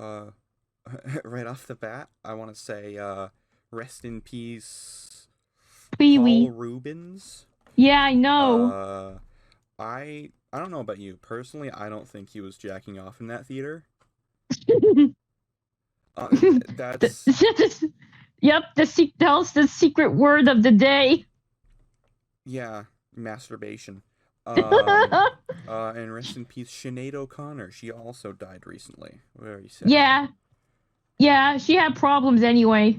Uh, right off the bat, I want to say rest in peace, Pee Paul Wee. Rubens. Yeah, I know. Uh, I don't know about you personally. I don't think he was jacking off in that theater. That's Yep, tells the secret word of the day. yeah, masturbation. Um, and rest in peace, Sinead O'Connor. She also died recently. Very sad. Yeah, yeah, she had problems anyway.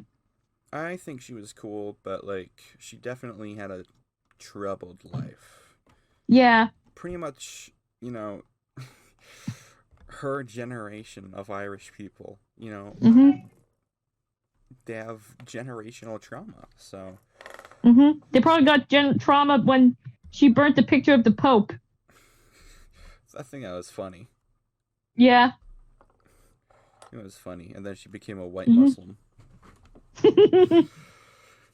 I think she was cool, but like she definitely had a troubled life. Yeah. Pretty much, you know, her generation of Irish people, Mhm. they have generational trauma. So Mhm. They probably got trauma when she burnt the picture of the Pope. I think that was funny. Yeah. It was funny, and then she became a white Mhm. Muslim.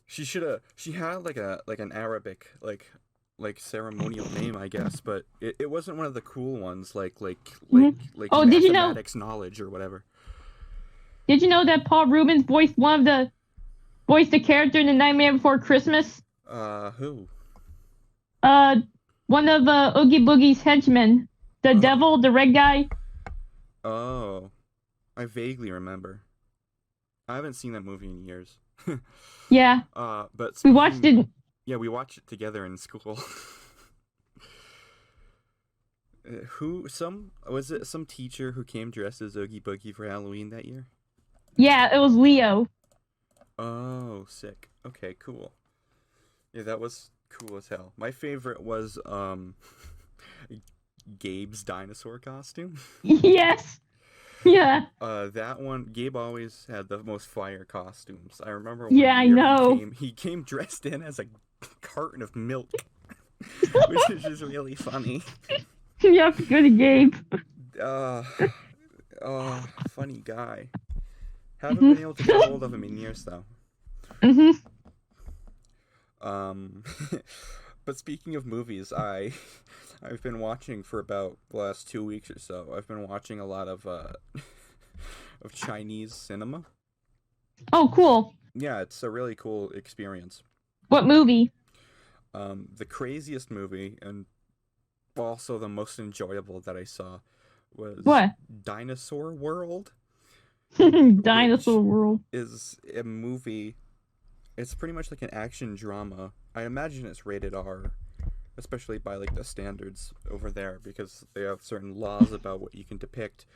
She should have. She had like an Arabic like ceremonial name, I guess, but it wasn't one of the cool ones Mhm. like Oh, mathematics knowledge or whatever. did you know that Paul Rubens voiced the character in the Nightmare Before Christmas? Who? Uh, one of Oogie Boogie's henchmen, the Oh, devil, the red guy. oh, I vaguely remember. I haven't seen that movie in years. Yeah, But we watched speaking, it. yeah, we watched it together in school. Who? Some was it? Some teacher who came dressed as Oogie Boogie for Halloween that year? Yeah, it was Leo. Oh, sick. Okay, cool. Yeah, that was cool as hell. My favorite was Gabe's dinosaur costume. Yes. Yeah. That one, Gabe always had the most fire costumes. I remember one Yeah, I year know. he came dressed in as a carton of milk, which is just really funny. You have to go to Gabe. Uh, funny guy. Haven't been Mhm. able to get a hold of him in years though. Mhm. Um, but speaking of movies, I've been watching for about the last 2 weeks or so. I've been watching a lot of of Chinese cinema. Oh, cool. Yeah, it's a really cool experience. What movie? The craziest movie and also the most enjoyable that I saw was What? Dinosaur World, which Dinosaur World. is a movie. It's pretty much like an action drama. I imagine it's rated R, especially by like the standards over there because they have certain laws about what you can depict.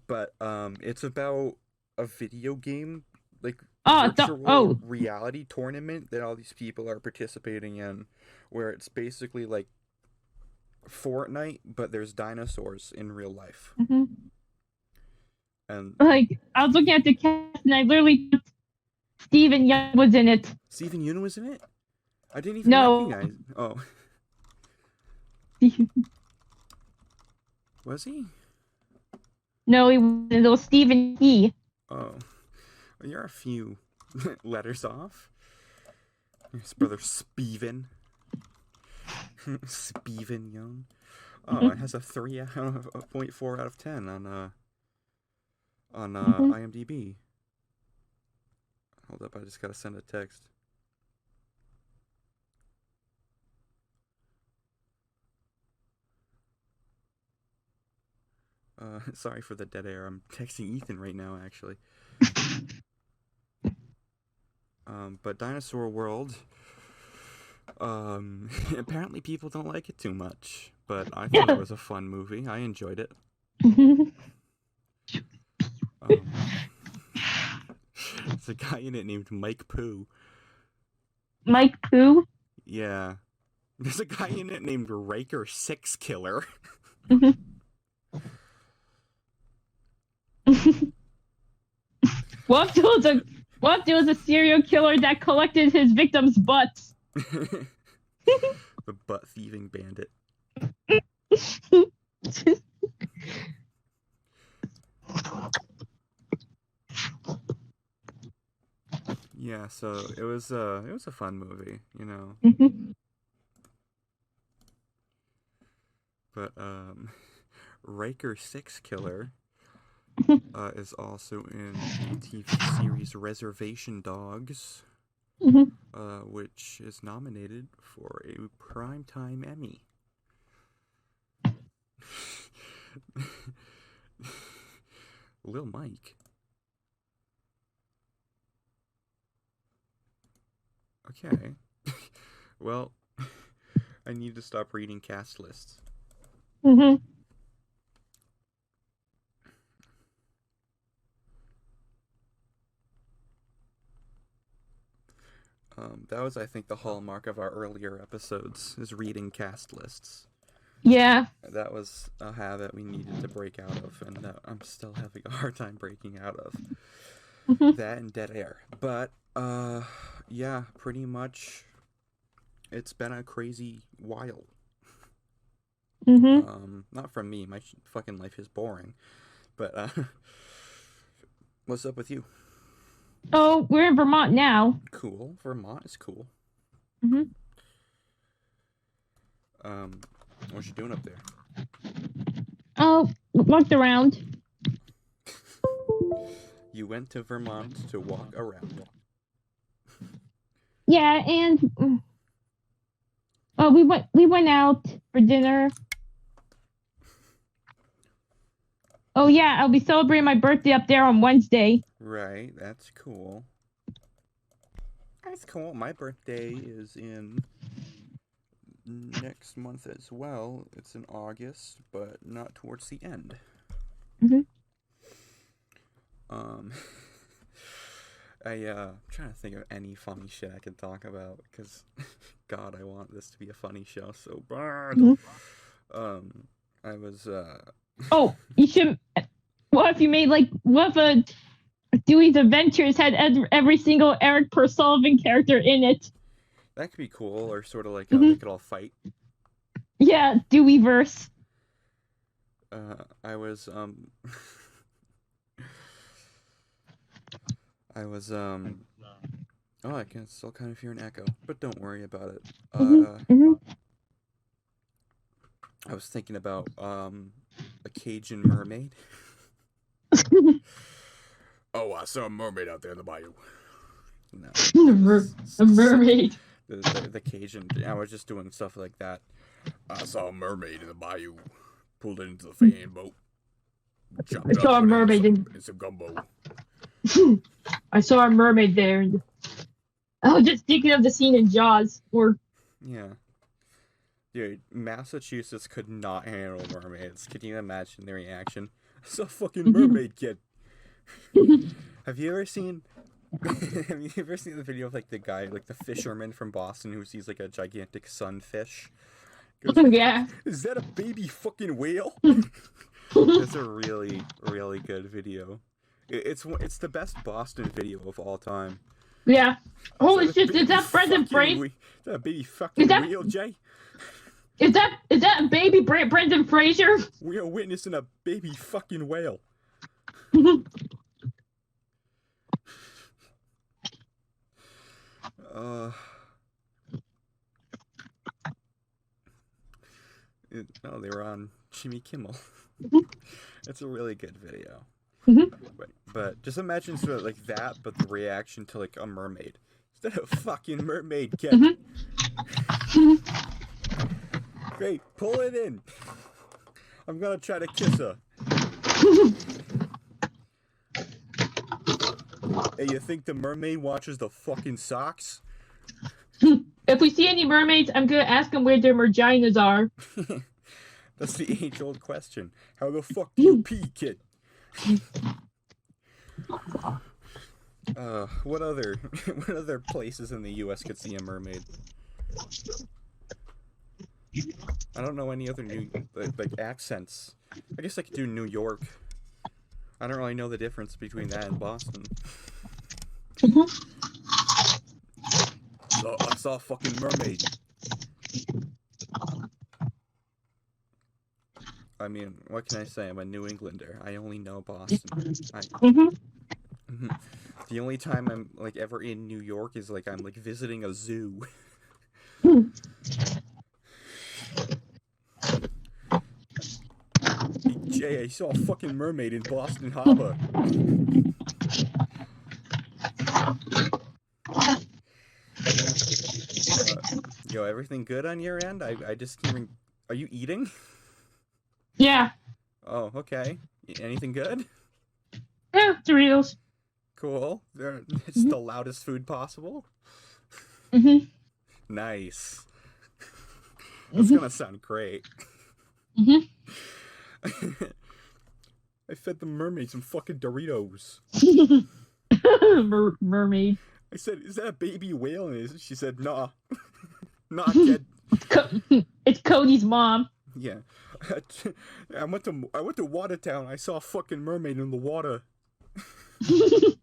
But it's about a video game like Oh, virtual oh. reality tournament that all these people are participating in, where it's basically like Fortnite, but there's dinosaurs in real life. Mhm. And Like I was looking at the cast and I literally thought Steven Young was in it. Stephen Yeun was in it. I didn't even No. recognize. Oh, was he? No, he wasn't. It was Stephen He. Oh, you're a few letters off. His brother Steven. Steven Young. Oh, it Mhm. has a 3.4 out of 10 on Mhm. IMDb. Hold up, I just gotta send a text. Sorry for the dead air. I'm texting Ethan right now, actually. But Dinosaur World. Apparently people don't like it too much, but I thought it was a fun movie. I enjoyed it. Um, there's a guy in it named Mike Pooh. Mike Pooh. Yeah. There's a guy in it named Raker Six Killer. Mhm. What if there was a what if there was a serial killer that collected his victims' butts? The butt thieving bandit. Yeah, so it was a fun movie, you know. But Raker Six Killer is also in the TV series Reservation Dogs, Mhm. which is nominated for a Primetime Emmy. Lil Mike. Okay. Well, I need to stop reading cast lists. Mhm. That was, I think, the hallmark of our earlier episodes, is reading cast lists. Yeah. That was a habit we needed to break out of, and that I'm still having a hard time breaking out of. Mhm. That and dead air. But, yeah, pretty much it's been a crazy while. Mhm. Not from me, my fucking life is boring. But, what's up with you? Oh, we're in Vermont now. Cool. Vermont is cool. Mhm. What you doing up there? Oh, walked around. You went to Vermont to walk around. Yeah, and oh, we went out for dinner. Oh yeah, I'll be celebrating my birthday up there on Wednesday. Right, that's cool. That's cool. My birthday is in next month as well. It's in August, but not towards the end. Mhm. Um, I'm trying to think of any funny shit I can talk about, because, God, I want this to be a funny show so bad. Mhm. I was, Oh, you should. What if you made like what if Dewey's Adventures had every single Eric Per Sullivan character in it? that could be cool, or sort of like, they Mhm. could all fight. Yeah, Deweyverse. I was, I was, oh, I can still kind of hear an echo, but don't worry about it. Mhm. Mhm. I was thinking about, a Cajun mermaid. Oh, I saw a mermaid out there in the bayou. No, that was A mermaid. the Cajun. I was just doing stuff like that. I saw a mermaid in the bayou. Pulled it into the fan boat. I Chopped up, saw a put it mermaid in some gumbo. I saw a mermaid there. And I was just thinking of the scene in Jaws where Yeah. Dude, Massachusetts could not handle mermaids. Can you imagine their reaction? I saw a fucking mermaid, kid. Have you ever seen have you ever seen the video of like the guy, like the fisherman from Boston who sees like a gigantic sunfish? Goes, yeah. is that a baby fucking whale? It's a really, really good video. It's the best Boston video of all time. Yeah. Is Holy that a shit, is baby that Brendan fucking Fraser? is that a baby Is fucking that whale, Jay? is that a baby Brendan Fraser? We are witnessing a baby fucking whale. Uh, no, they were on Jimmy Kimmel. It's a really good video. But just imagine sort of like that, but the reaction to like a mermaid. Is that a fucking mermaid, kid? Great, pull it in. I'm gonna try to kiss her. Hey, you think the mermaid watches the fucking socks? If we see any mermaids, I'm gonna ask them where their vaginas are. That's the age-old question. How the fuck do you pee, kid? What other what other places in the U.S. could see a mermaid? I don't know any other new like accents. I guess I could do New York. I don't really know the difference between that and Boston. So I saw a fucking mermaid. I mean, what can I say? I'm a New Englander. I only know Boston. The only time I'm like ever in New York is like I'm like visiting a zoo. Yeah, he saw a fucking mermaid in Boston Harbor. Yo, everything good on your end? I just can't even... Are you eating? Yeah. Oh, okay. Anything good? Yeah, Doritos. Cool. It's Mm-hmm. the loudest food possible. Mm-hmm. Nice. That's Mm-hmm. gonna sound great. Mm-hmm. I fed the mermaid some fucking Doritos. Mermaid. I said, "Is that a baby whale?" And she said, "Nah, nah, kid." It's Cody's mom. Yeah, I went to Watertown. I saw a fucking mermaid in the water. I said,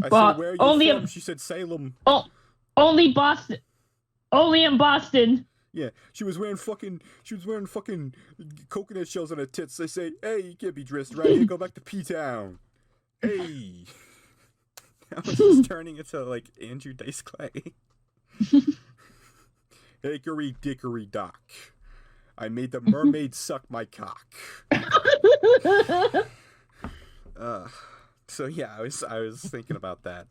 But "Where are you only from?" She said, "Salem." oh, only Boston. Only in Boston. Yeah, she was wearing fucking coconut shells on her tits. They say, "Hey, you can't be dressed around here. Go back to P-Town." Hey, I was just turning into like Andrew Dice Clay. Hickory dickory dock. I made the mermaid suck my cock. So yeah, I was thinking about that.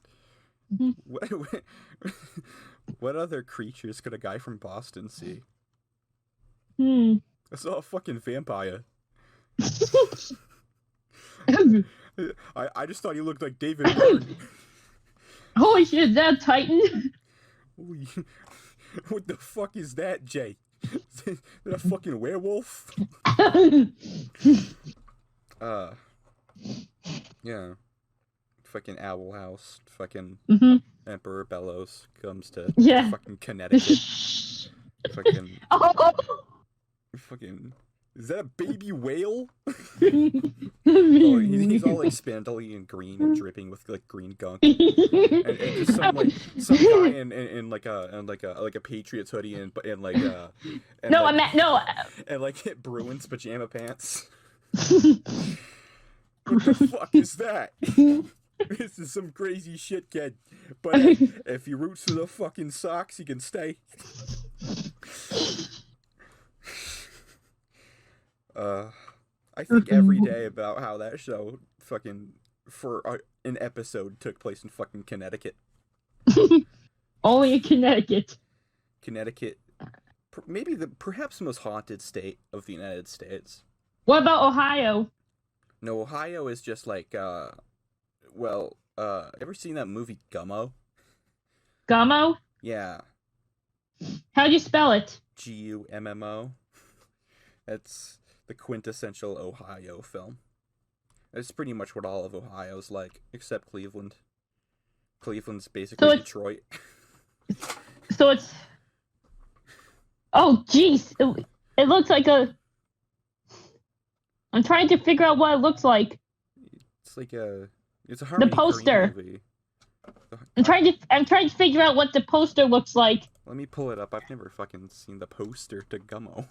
What other creatures could a guy from Boston see? Hmm. I saw a fucking vampire. I just thought he looked like David Byrne. Holy shit, is that a Titan? What the fuck is that, Jay? Is that a fucking werewolf? Yeah. Fucking Owl House. Fucking Mm-hmm. Emperor Bellows comes to Yeah. fucking Connecticut. Fucking. Oh. Fucking. Is that a baby whale? He's all like spindly and green and dripping with like green gunk, and just some guy in like a Patriots hoodie and like and No, like, I meant no. and like Bruins pajama pants. What the fuck is that? This is some crazy shit, kid. But hey, if you roots for the fucking Sox, you can stay. I think every day about how that show fucking for an episode took place in fucking Connecticut. Only in Connecticut. Connecticut, maybe perhaps the most haunted state of the United States. What about Ohio? No, Ohio is just like ever seen that movie Gummo? Gummo? Yeah. How'd you spell it? Gummo. That's the quintessential Ohio film. It's pretty much what all of Ohio's like, except Cleveland. Cleveland's basically Detroit. So it's... Oh, jeez. It looks like a... I'm trying to figure out what it looks like. It's like it's a Harmony the poster. Korine movie. I'm trying to figure out what the poster looks like. Let me pull it up. I've never fucking seen the poster to Gummo.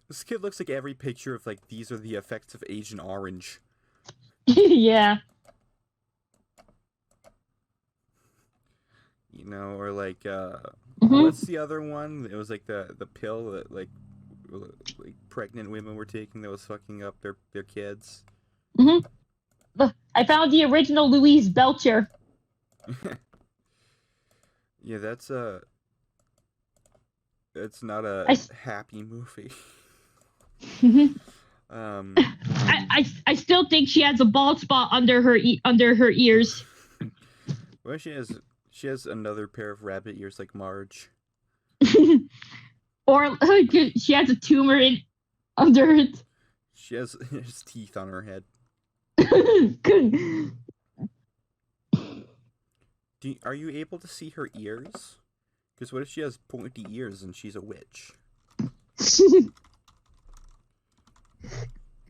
This kid looks like every picture of like these are the effects of Agent Orange. Yeah. You know, or like Mm-hmm. what's the other one? It was like the pill that like pregnant women were taking that was fucking up their kids. Mm-hmm. I found the original Louise Belcher. Yeah, that's not a happy movie. I still think she has a bald spot under her ears. Well, she has another pair of rabbit ears like Marge. Or she has a tumor under it. She has teeth on her head. Are you able to see her ears? Because what if she has pointy ears and she's a witch? If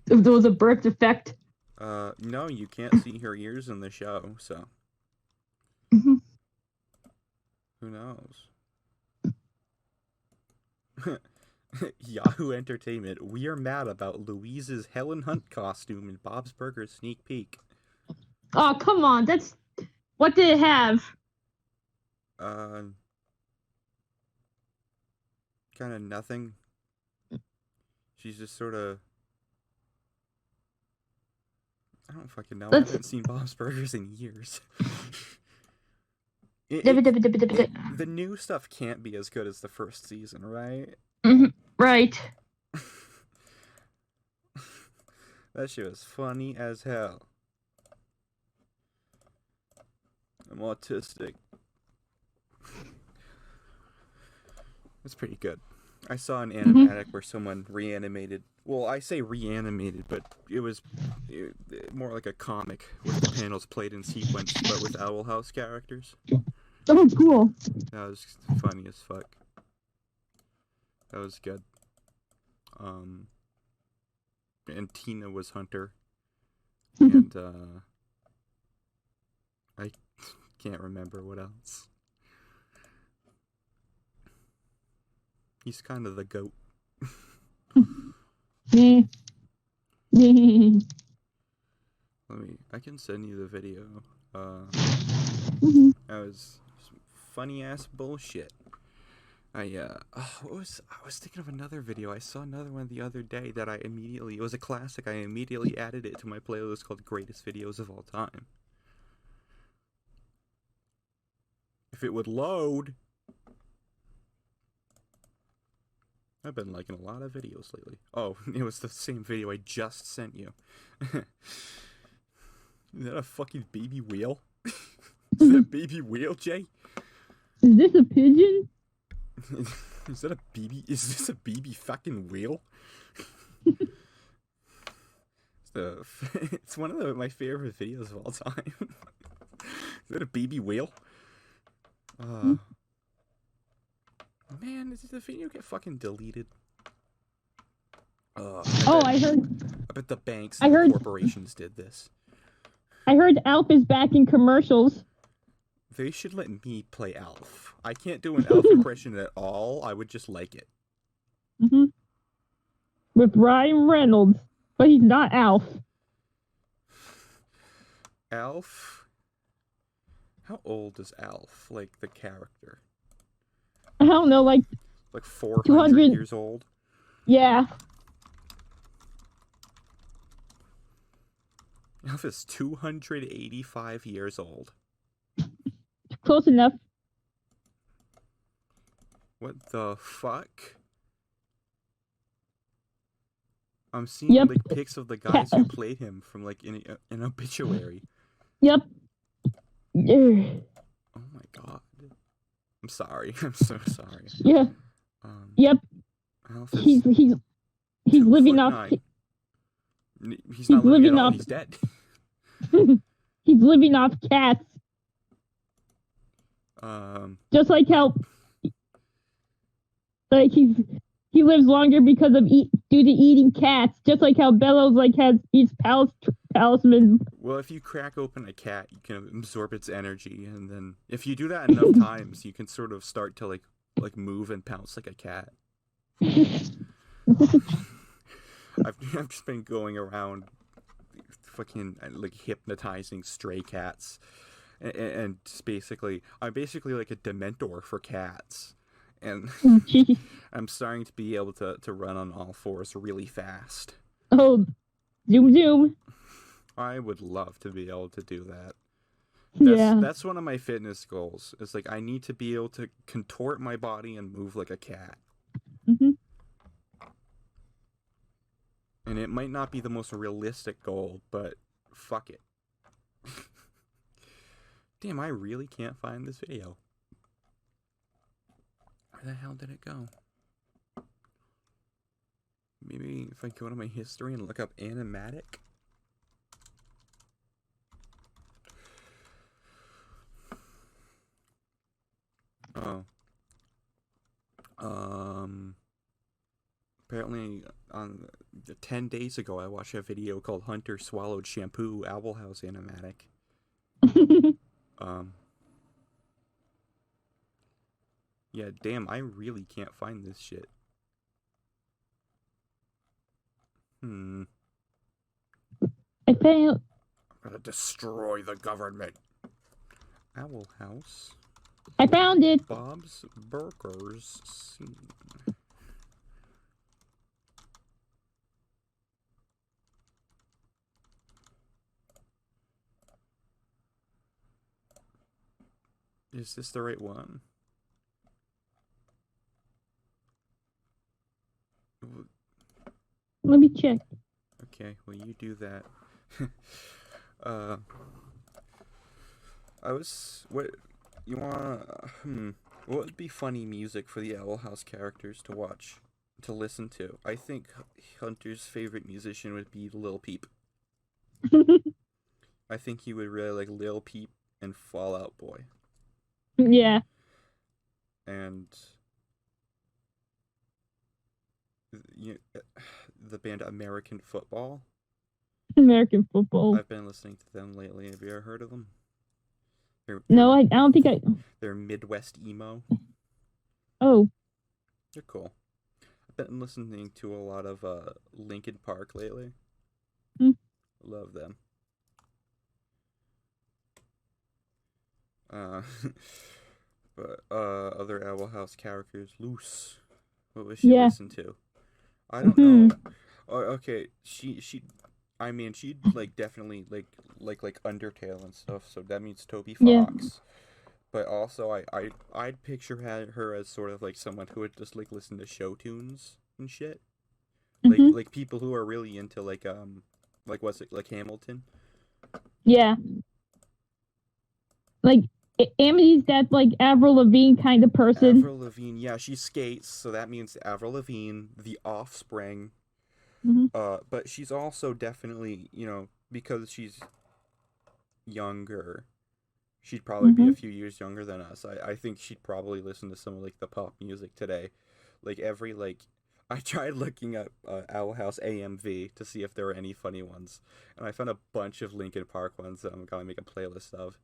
there was a birth defect. No, you can't see her ears in the show, so. Mm-hmm. Who knows? Yahoo Entertainment. We are mad about Louise's Helen Hunt costume in Bob's Burgers sneak peek. Oh, come on. That's What did it have? Uh, kind of nothing. She's just sort of. I don't fucking know. I Let's. haven't seen Bob's Burgers in years. The new stuff can't be as good as the first season, right? Right. That shit was funny as hell. I'm autistic. It's pretty good. I saw an animatic where someone reanimated. Well, I say reanimated, but it was more like a comic with the panels played in sequence, but with Owl House characters. Oh, cool. That was funny as fuck. That was good. And Tina was Hunter, and I can't remember what else. He's kind of the goat. I can send you the video. That was some funny ass bullshit. I was thinking of another video. I saw another one the other day that it was a classic. I immediately added it to my playlist called Greatest Videos of All Time. If it would load. I've been liking a lot of videos lately. Oh, it was the same video I just sent you. Is that a fucking baby whale? Is that a baby whale, Jay? Is this a pigeon? Is this a baby fucking whale? It's one of my favorite videos of all time. Is that a baby whale? Man, did the video get fucking deleted? I heard. I bet the banks and the corporations did this. I heard Alf is back in commercials. They should let me play Alf. I can't do an Alf impression at all. I would just like it. With Ryan Reynolds, but he's not Alf. Alf? How old is Alf? Like the character? I don't know, like 400 years old? Yeah. Alf is 285 years old. Close enough. What the fuck? I'm seeing like pics of the guys who played him from like in an obituary. Yep. Oh my god. I'm sorry. I'm so sorry. Yeah. Yep. Alf is he's living off. He's not living at all. He's dead. He's living off cats. Just like how, like he lives longer because of due to eating cats. Just like how Bellows eats talisman. Well, if you crack open a cat, you can absorb its energy, and then if you do that enough times, you can sort of start to like move and pounce like a cat. I've just been going around fucking like hypnotizing stray cats, and I'm basically like a Dementor for cats, and I'm starting to be able to run on all fours really fast. Oh, zoom. I would love to be able to do that. Yeah. That's one of my fitness goals. It's like I need to be able to contort my body and move like a cat. And it might not be the most realistic goal, but fuck it. Damn, I really can't find this video. Where the hell did it go? Maybe if I go to my history and look up animatic. Oh. Apparently, 10 days ago, I watched a video called Hunter Swallowed Shampoo Owl House Animatic. Yeah, damn, I really can't find this shit. I found. I'm gonna destroy the government. Owl House. I found it. Bob's Burgers scene. Is this the right one? Let me check. Okay, well you do that. uh, what you wanna? What would be funny music for the Owl House characters to watch, to listen to? I think Hunter's favorite musician would be Lil Peep. I think he would really like Lil Peep and Fall Out Boy. Yeah. And the band American Football. American football. I've been listening to them lately. Have you ever heard of them? No, I don't think I. They're Midwest emo. Oh. They're cool. I've been listening to a lot of Linkin Park lately. Love them. But other Owl House characters, Loose. What was she listen to? I don't know. Oh, okay, I mean, she'd like definitely like Undertale and stuff. So that means Toby Fox. Yeah. But also, I'd picture her as sort of like someone who would just like listen to show tunes and shit. Like people who are really into like what's it, like Hamilton. Yeah. Like Amity's that like Avril Lavigne kind of person. Avril Lavigne, yeah, she skates, so that means Avril Lavigne, The Offspring. But she's also definitely, because she's younger, she'd probably be a few years younger than us. I think she'd probably listen to some of like the pop music today. Like I tried looking up Owl House AMV to see if there were any funny ones, and I found a bunch of Linkin Park ones that I'm gonna make a playlist of.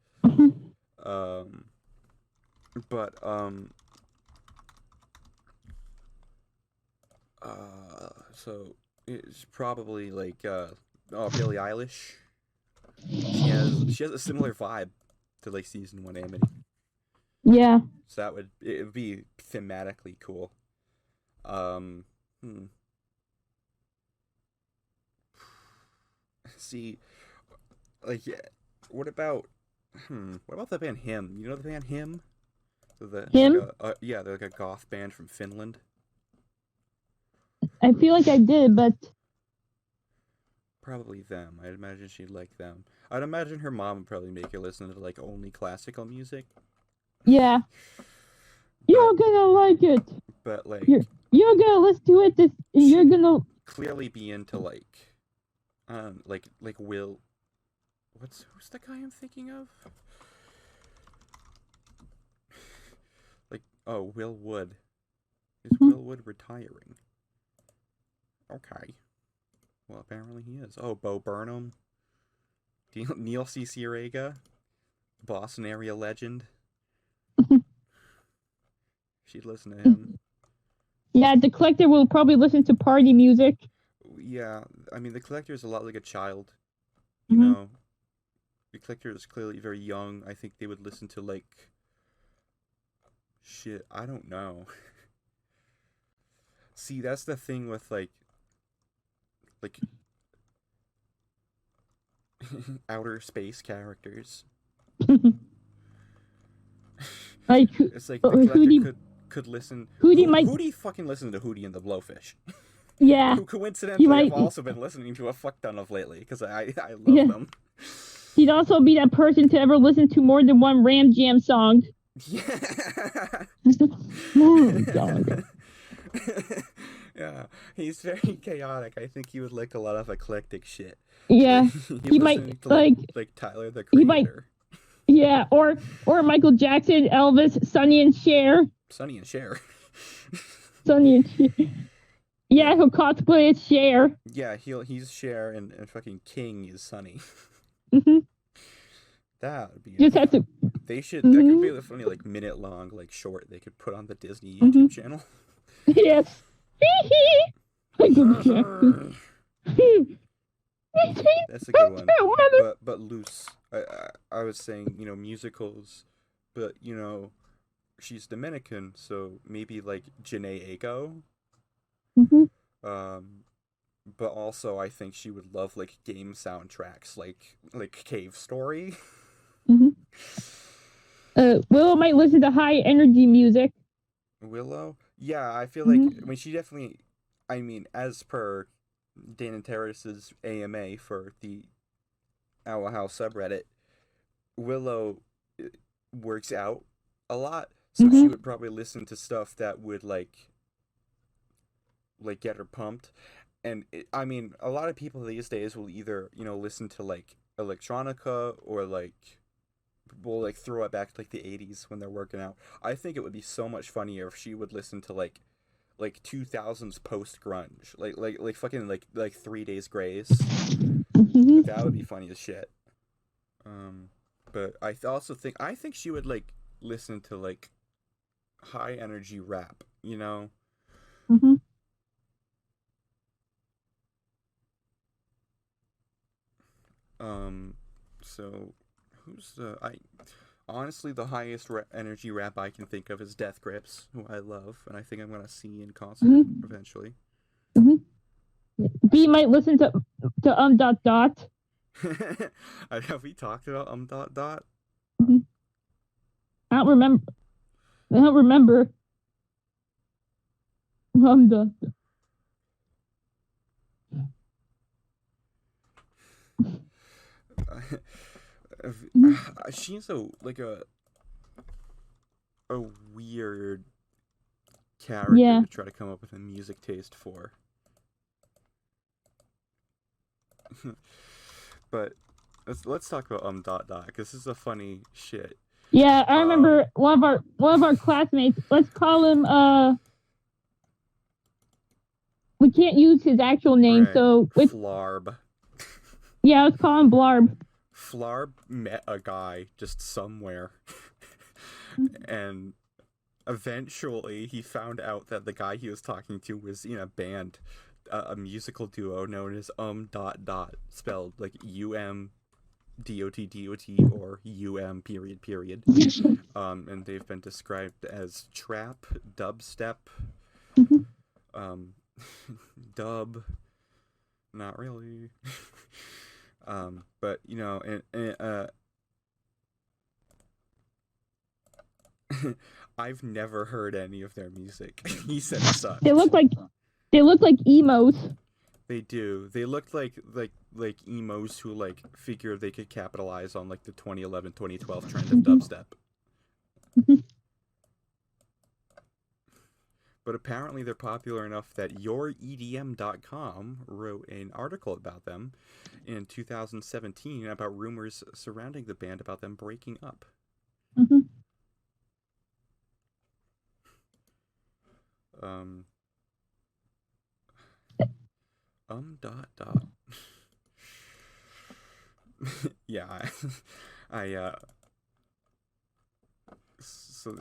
So it's probably like Billie Eilish. She has a similar vibe to like season 1 Amity. Yeah. So it would be thematically cool. See, like, yeah, what about the band Him? You know the band Him? Him? Yeah, they're like a goth band from Finland. I feel like I did, but probably them. I'd imagine she'd like them. I'd imagine her mom would probably make her listen to like only classical music. Yeah. You're gonna like it. But like you're gonna listen to it. You're gonna clearly be into like Will. Who's the guy I'm thinking of? Will Wood. Is Will Wood retiring? Okay. Well, apparently he is. Oh, Bo Burnham. Neil C. Ciarega. Boston area legend. She'd listen to him. Yeah, the Collector will probably listen to party music. Yeah, I mean, the Collector is a lot like a child. You know? The Collector is clearly very young. I think they would listen to, like... shit, I don't know. See, that's the thing with, like... outer space characters. It's like the Collector could listen. Who do you fucking listen to? Hootie and the Blowfish. Yeah. Who coincidentally I've also been listening to a fuck ton of lately because I love them. He'd also be that person to ever listen to more than one Ram Jam song. Yeah. Yeah, he's very chaotic. I think he would like a lot of eclectic shit. Yeah, he might like Tyler the Creator. Yeah, or Michael Jackson, Elvis, Sonny and Cher. Sonny and Cher. Sonny and Cher. Yeah, he'll cosplay as Cher. Yeah, he's Cher and fucking King is Sonny. That would be. Just have to. They should. That could be a funny like minute long like short they could put on the Disney YouTube channel. Yes. Michael Jackson. That's a good one. But loose. I was saying, musicals, but she's Dominican, so maybe like Janae Aiko. Mhm. Um, but also I think she would love like game soundtracks, like Cave Story. Mhm. Willow might listen to high energy music. Willow. Yeah, I feel like Mhm. she definitely. I mean, as per Dan and Terrace's AMA for the Owl House subreddit, Willow works out a lot, so she Mhm. would probably listen to stuff that would like get her pumped. And I mean, a lot of people these days will either listen to like electronica or like will like throw it back to like the 80s when they're working out. I think it would be so much funnier if she would listen to like 2000s post grunge, like fucking like 3 Days Grace. Mhm. That would be funny as shit. Um, but also think she would like listen to like high energy rap. Mhm. Um, so who's the I honestly the highest energy rap I can think of is Death Grips, who I love, and I think I'm gonna see in concert Mhm. eventually. Mhm. B might listen to dot dot. Have we talked about dot dot? Mhm. I don't remember. I don't remember dot. Mhm. She's a weird character Yeah. to try to come up with a music taste for. But let's talk about dot dot because this is a funny shit. Yeah, I Um, remember one of our classmates. Let's call him we can't use his actual name, right, so it's Flarb. yeah, let's call him Blarb. Flarb met a guy just somewhere, and eventually he found out that the guy he was talking to was in a band, a musical duo known as dot dot, spelled like UMDOT or UM period. And they've been described as trap, dubstep, um, dub. Not really. But I've never heard any of their music. He said it They sucked. look like they look like emos. They do. They looked like emos who like figured they could capitalize on like the 2011 2012 trend of dubstep. But apparently they're popular enough that YourEDM.com wrote an article about them in 2017 about rumors surrounding the band about them breaking up. Um, dot dot. Yeah, I so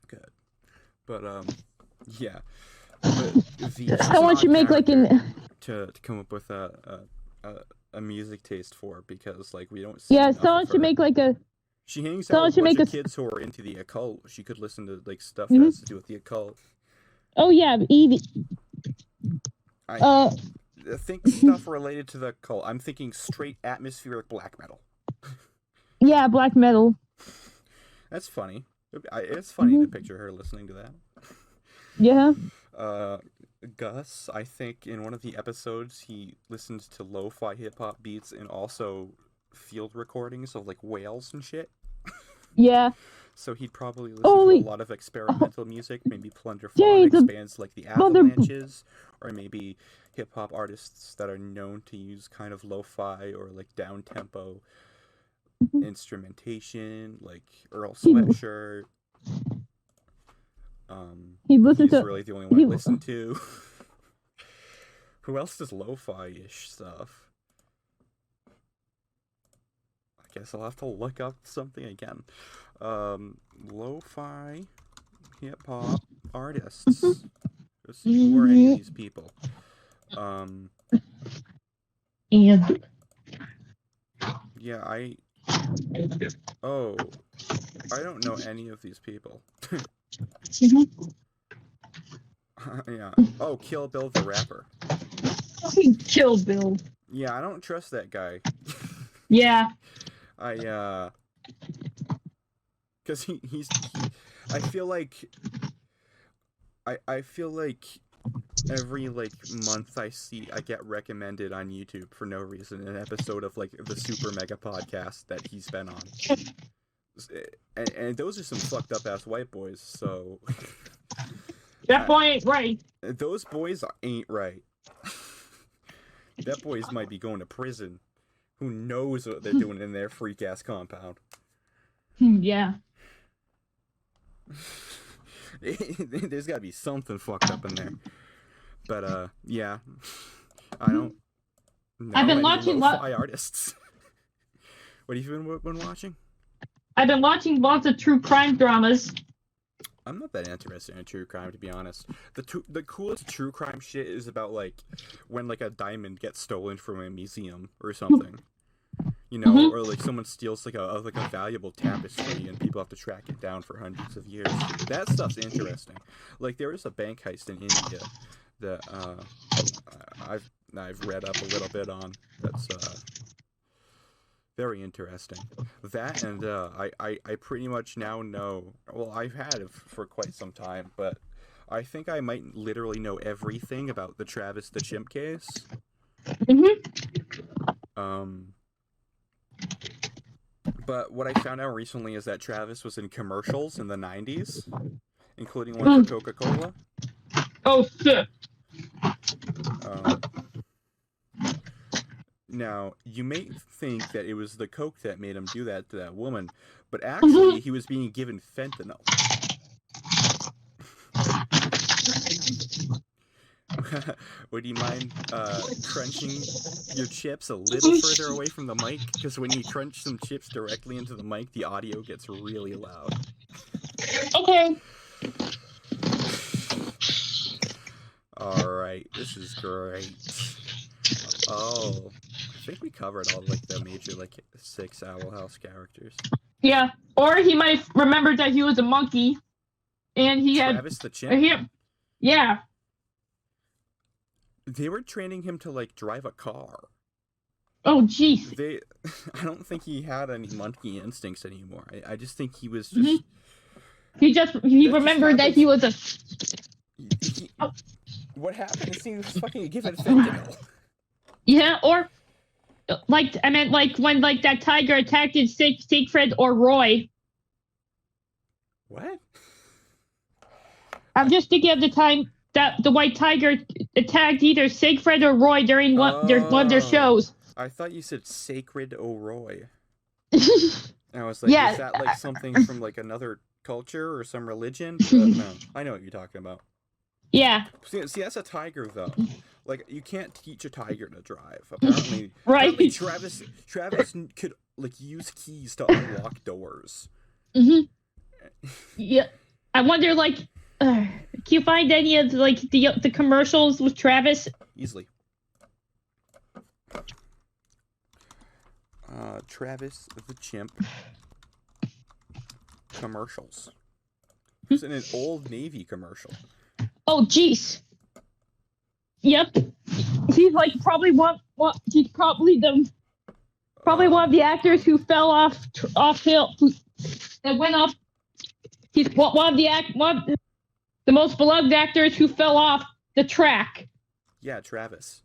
good, but yeah, but V, she's an Someone odd should make like character an to come up with a music taste for because like we don't see yeah. enough of Someone should her. make like a She hangs out someone with a should bunch make of a. kids who are into the occult. She could listen to like stuff that has Mhm. to do with the occult. Oh yeah, Evie. I Uh, think stuff related to the occult. I'm thinking straight atmospheric black metal. yeah, black metal. That's funny. It's funny to Mhm. picture her listening to that. Yeah. Uh, Gus, I think in one of the episodes he listened to lo-fi hip hop beats and also field recordings of like whales and shit. Yeah. So he'd probably listen to a Holy. lot of Oh, experimental music, maybe Jay, Plunderphonics, the bands like the mother. Avalanches, or maybe hip hop artists that are known to use kind of lo-fi or like down tempo instrumentation, like Earl He Sweatshirt. he listened He's to really the only one I he. listen to. Who else does lo-fi ish stuff? guess I'll have to look up something again. Lo-fi hip hop artists. Let's see, who are any of these people? And Yeah, oh, I don't know any of these people. Yeah. Oh, Kill Bill the rapper. Kill Bill. Yeah, I don't trust that guy. Yeah. Because I feel like I feel like every like month I get recommended on YouTube for no reason an episode of like the Super Mega podcast that he's been on. And those are some fucked up ass white boys, so That boy ain't right. those boys ain't right. That boys might be going to prison. Who knows what they're doing in their freak ass compound? Yeah. There's got to be something fucked up in there. But yeah, I don't. I've been watching lo-fi artists. What have you been watching? I've been watching lots of true crime dramas. I'm not that interested in true crime, to be honest. The coolest true crime shit is about like when like a diamond gets stolen from a museum or something, you know, or like someone steals like a valuable tapestry and people have to track it down for hundreds of years. That stuff's interesting. Like there was a bank heist in India that I've read up a little bit on. That's very interesting. That and I pretty much now know. Well, I've had it for quite some time, but I think I might literally know everything about the Travis the Chimp case. But what I found out recently is that Travis was in commercials in the 90s, including one for Coca-Cola. Oh shit. Now, you may think that it was the coke that made him do that to that woman, but actually he was being given fentanyl. Would you mind crunching your chips a little further away from the mic? Because when you crunch some chips directly into the mic, the audio gets really loud. Okay. Alright, this is great. Oh, I think we covered all like the major like 6 Owl House characters. Yeah, or he might remember that he was a monkey, and he Travis the Chimp. Yeah. They were training him to like drive a car. Oh jeez. I don't think he had any monkey instincts anymore. I just think he was just. He remembered that he was a. What happened is he was fucking given fentanyl. Yeah, or like I meant like when like that tiger attacked Siegfried or Roy. What? I'm just thinking of the time that the white tiger attacked either Siegfried or Roy during one of their shows. I thought you said Sacred O'Roy. I was like, yeah. Is that like something from like another culture or some religion? But no, I know what you're talking about. Yeah. See, that's a tiger though. Like you can't teach a tiger to drive. Apparently, right. Apparently Travis could like use keys to unlock doors. Yeah. I wonder, like, can you find any of like the commercials with Travis? Easily. Travis the Chimp commercials. He's in an Old Navy commercial. Oh, jeez. Yep. He's like probably he's probably one of the actors who fell off hill that went off. He's one of the most beloved actors who fell off the track. Yeah, Travis.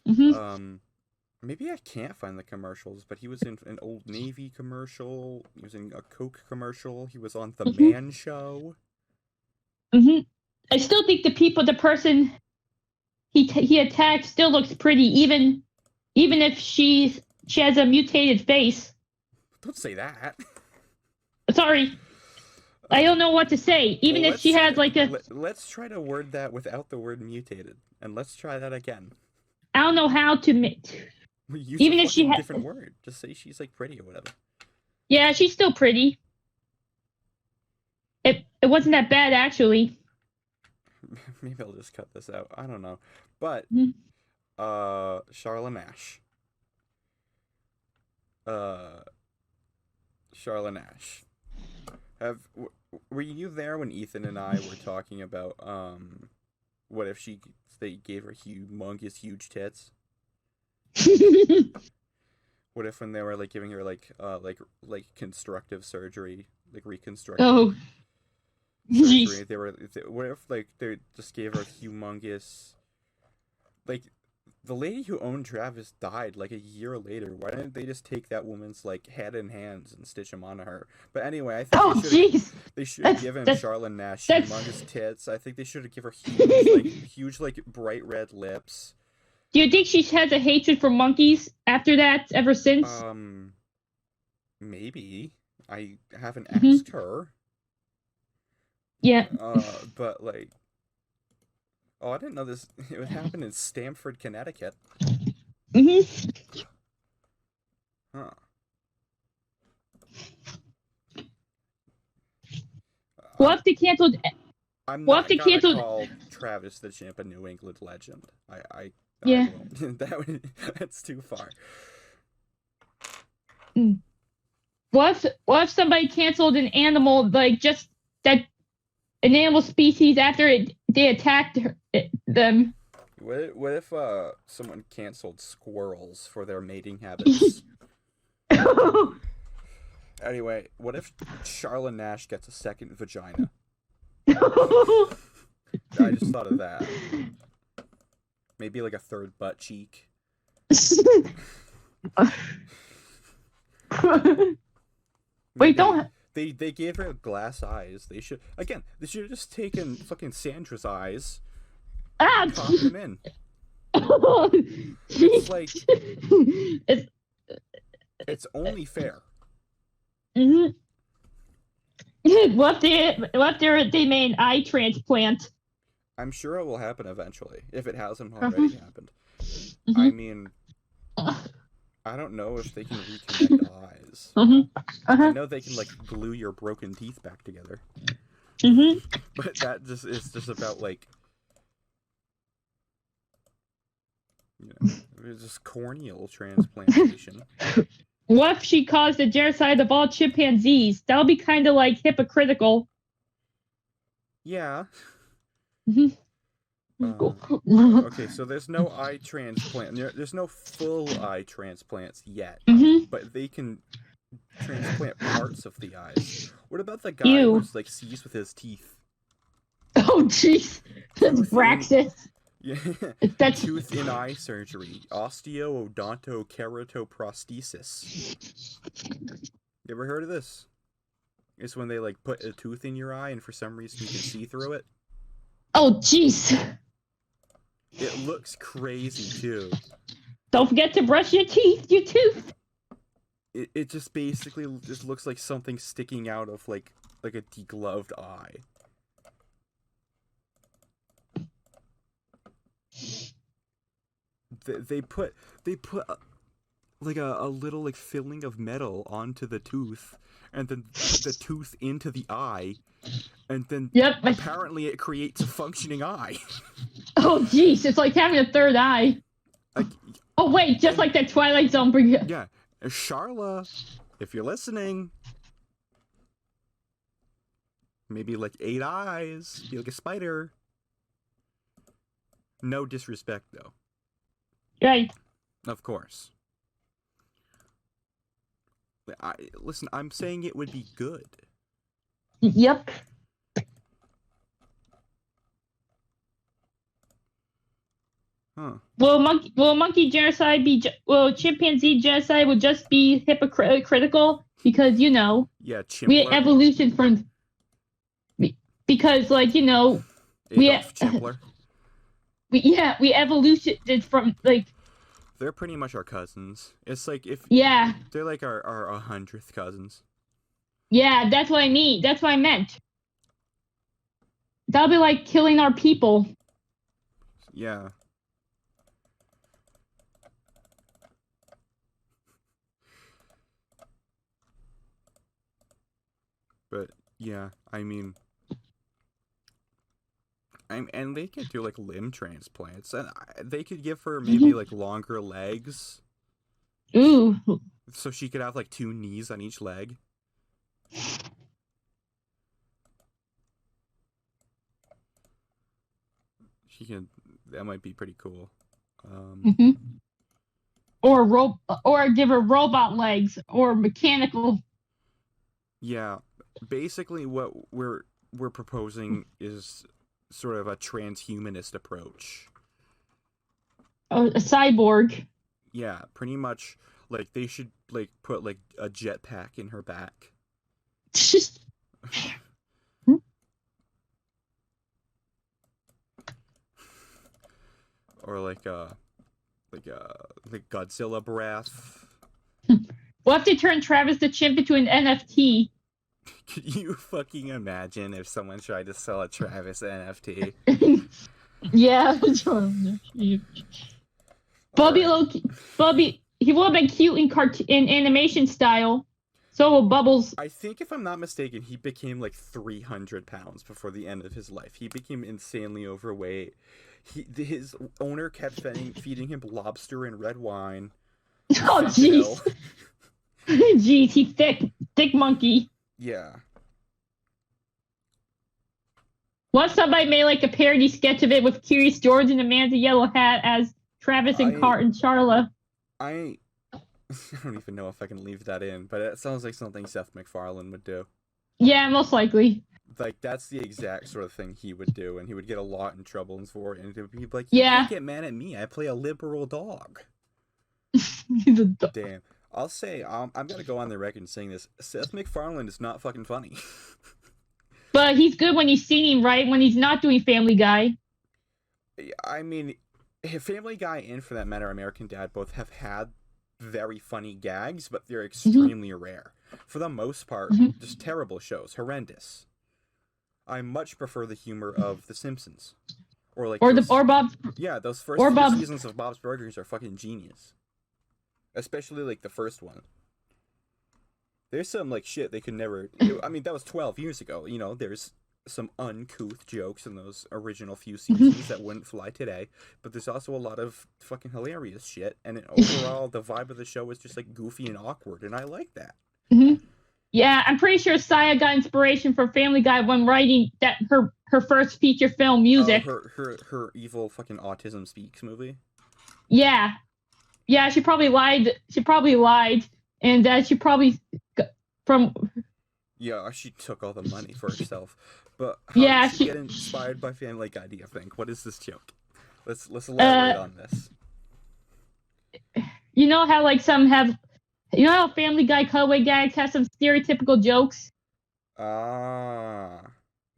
Maybe I can't find the commercials, but he was in an Old Navy commercial. He was in a Coke commercial. He was on The Man Show. I still think the person he attacked still looks pretty, even if she has a mutated face. Don't say that. Sorry. I don't know what to say. Even if she has like a... Let's try to word that without the word mutated. And let's try that again. I don't know how to... Use a Even if she fucking had, different word. Just say she's like pretty or whatever. yeah, she's still pretty. It wasn't that bad actually. Maybe I'll just cut this out. I don't know. But Mhm. Charla Nash. Uh Charla Nash. Were you there when Ethan and I were talking about what if they gave her humongous huge tits? What if when they were like giving her like constructive surgery, like reconstructive Oh, surgery, jeez. what if like they just gave her humongous, like, the lady who owned Travis died like a year later. Why didn't they just take that woman's like head and hands and stitch them onto her? But anyway, I think Oh, jeez. they should have That's given that's Charlotte Nash that's. humongous tits. I think they should have given her huge like bright red lips. Do you think she has a hatred for monkeys after that ever since? Um, maybe I haven't Hmm. asked her. Yeah. But like, oh, I didn't know this. It would happen in Stamford, Connecticut. Hmm. Huh. What if they canceled? I'm What if not they gonna canceled? call Travis the Champ a New England legend. I Yeah. won't. That's too far. Mm. What if somebody canceled an animal like just that an animal species after they attacked them? What if someone canceled squirrels for their mating habits? Anyway, what if Charla Nash gets a second vagina? I just thought of that. Maybe like a third butt cheek. Wait, Maybe don't. they gave her glass eyes. They should have just taken fucking Sandra's eyes Ah! and popped them in. Oh, It's like it's. it's only fair. Mm-hmm. What if they made an eye transplant? I'm sure it will happen eventually, if it hasn't Uh-huh. already happened. I Mm-hmm. mean, I don't know if they can reconnect eyes. Uh-huh. I Uh-huh. know they can like glue your broken teeth back together, Mm-hmm. but that just is just about like, it's just corneal transplantation. What if she caused the genocide of all chimpanzees? That would be kind of like hypocritical. Yeah. Mm-hmm. Okay, so there's no eye transplant. There's no full eye transplants yet, Mm-hmm. but they can transplant parts of the eyes. What about the guy Ew. who's like sees with his teeth? Oh, jeez. That's Tooth in Braxis. Yeah, That's. tooth in eye surgery, osteoodontokeratoprosthesis. You ever heard of this? It's when they like put a tooth in your eye and for some reason you can see through it. Oh, jeez. It looks crazy too. Don't forget to brush your teeth, your tooth. It just basically just looks like something sticking out of like a degloved eye. They put like a little like filling of metal onto the tooth and then put the tooth into the eye and then Yep. apparently it creates a functioning eye. Oh, jeez. It's like having a third eye. Like, Oh, wait. Just like that Twilight Zone. yeah, Charla, if you're listening, maybe like 8 eyes, be like a spider. No disrespect though. Right. Of course. Listen, I'm saying it would be good. Yep. Huh. Will monkey genocide be? Will chimpanzee genocide would just be hypocritical because Yeah, we Chimpler. evolution from because like Adolf Chimpler. we evolution from like They're pretty much our cousins. It's like if yeah they're like our 100th cousins. yeah that's what I mean, that's what I meant. That'll be like killing our people. Yeah. But yeah, I mean, and they could do like limb transplants, and they could give her maybe like longer legs, Ooh. so she could have like 2 knees on each leg. She can. That might be pretty cool. Mm-hmm. Or give her robot legs or mechanical. Yeah, basically what we're proposing is sort of a transhumanist approach. A cyborg. Yeah, pretty much. Like they should like put like a jetpack in her back. Or like Godzilla breath. We'll have to turn Travis the Chimp into an NFT. Could you fucking imagine if someone tried to sell a Travis NFT? Yeah. Bubby, he will have been cute in animation style. So will Bubbles. I think if I'm not mistaken, he became like 300 pounds before the end of his life. He became insanely overweight. His owner kept feeding him lobster and red wine. Oh jeez. Jeez, he's thick monkey. Yeah. What somebody made like a parody sketch of it with Curious George and the man in the yellow hat as Travis and Charla. I don't even know if I can leave that in, but it sounds like something Seth MacFarlane would do. Yeah, most likely. Like that's the exact sort of thing he would do, and he would get a lot in trouble for it. And he'd be like, "You can't get mad at me. I play a liberal dog." Damn. I'll say I'm gonna go on the record saying this: Seth MacFarlane is not fucking funny. But he's good when you've seen him, right? When he's not doing Family Guy. I mean, Family Guy and, for that matter, American Dad both have had very funny gags, but they're extremely rare. For the most part, just terrible shows, horrendous. I much prefer the humor of The Simpsons, or Bob's. Yeah, those first few seasons of Bob's Burgers are fucking genius, especially like the first one. There's some like shit they could never. I mean, that was 12 years ago. You know, there's some uncouth jokes in those original few seasons that wouldn't fly today. But there's also a lot of fucking hilarious shit, and overall, the vibe of the show is just like goofy and awkward, and I like that. Yeah, I'm pretty sure Saya got inspiration from Family Guy when writing her first feature film music. Her evil fucking Autism Speaks movie. Yeah, she probably lied. And she probably Yeah, she took all the money for herself. But how did she get inspired by Family Guy, do you think? What is this joke? Let's elaborate on this. You know how like some have, you know how Family Guy cutaway gags have some stereotypical jokes? I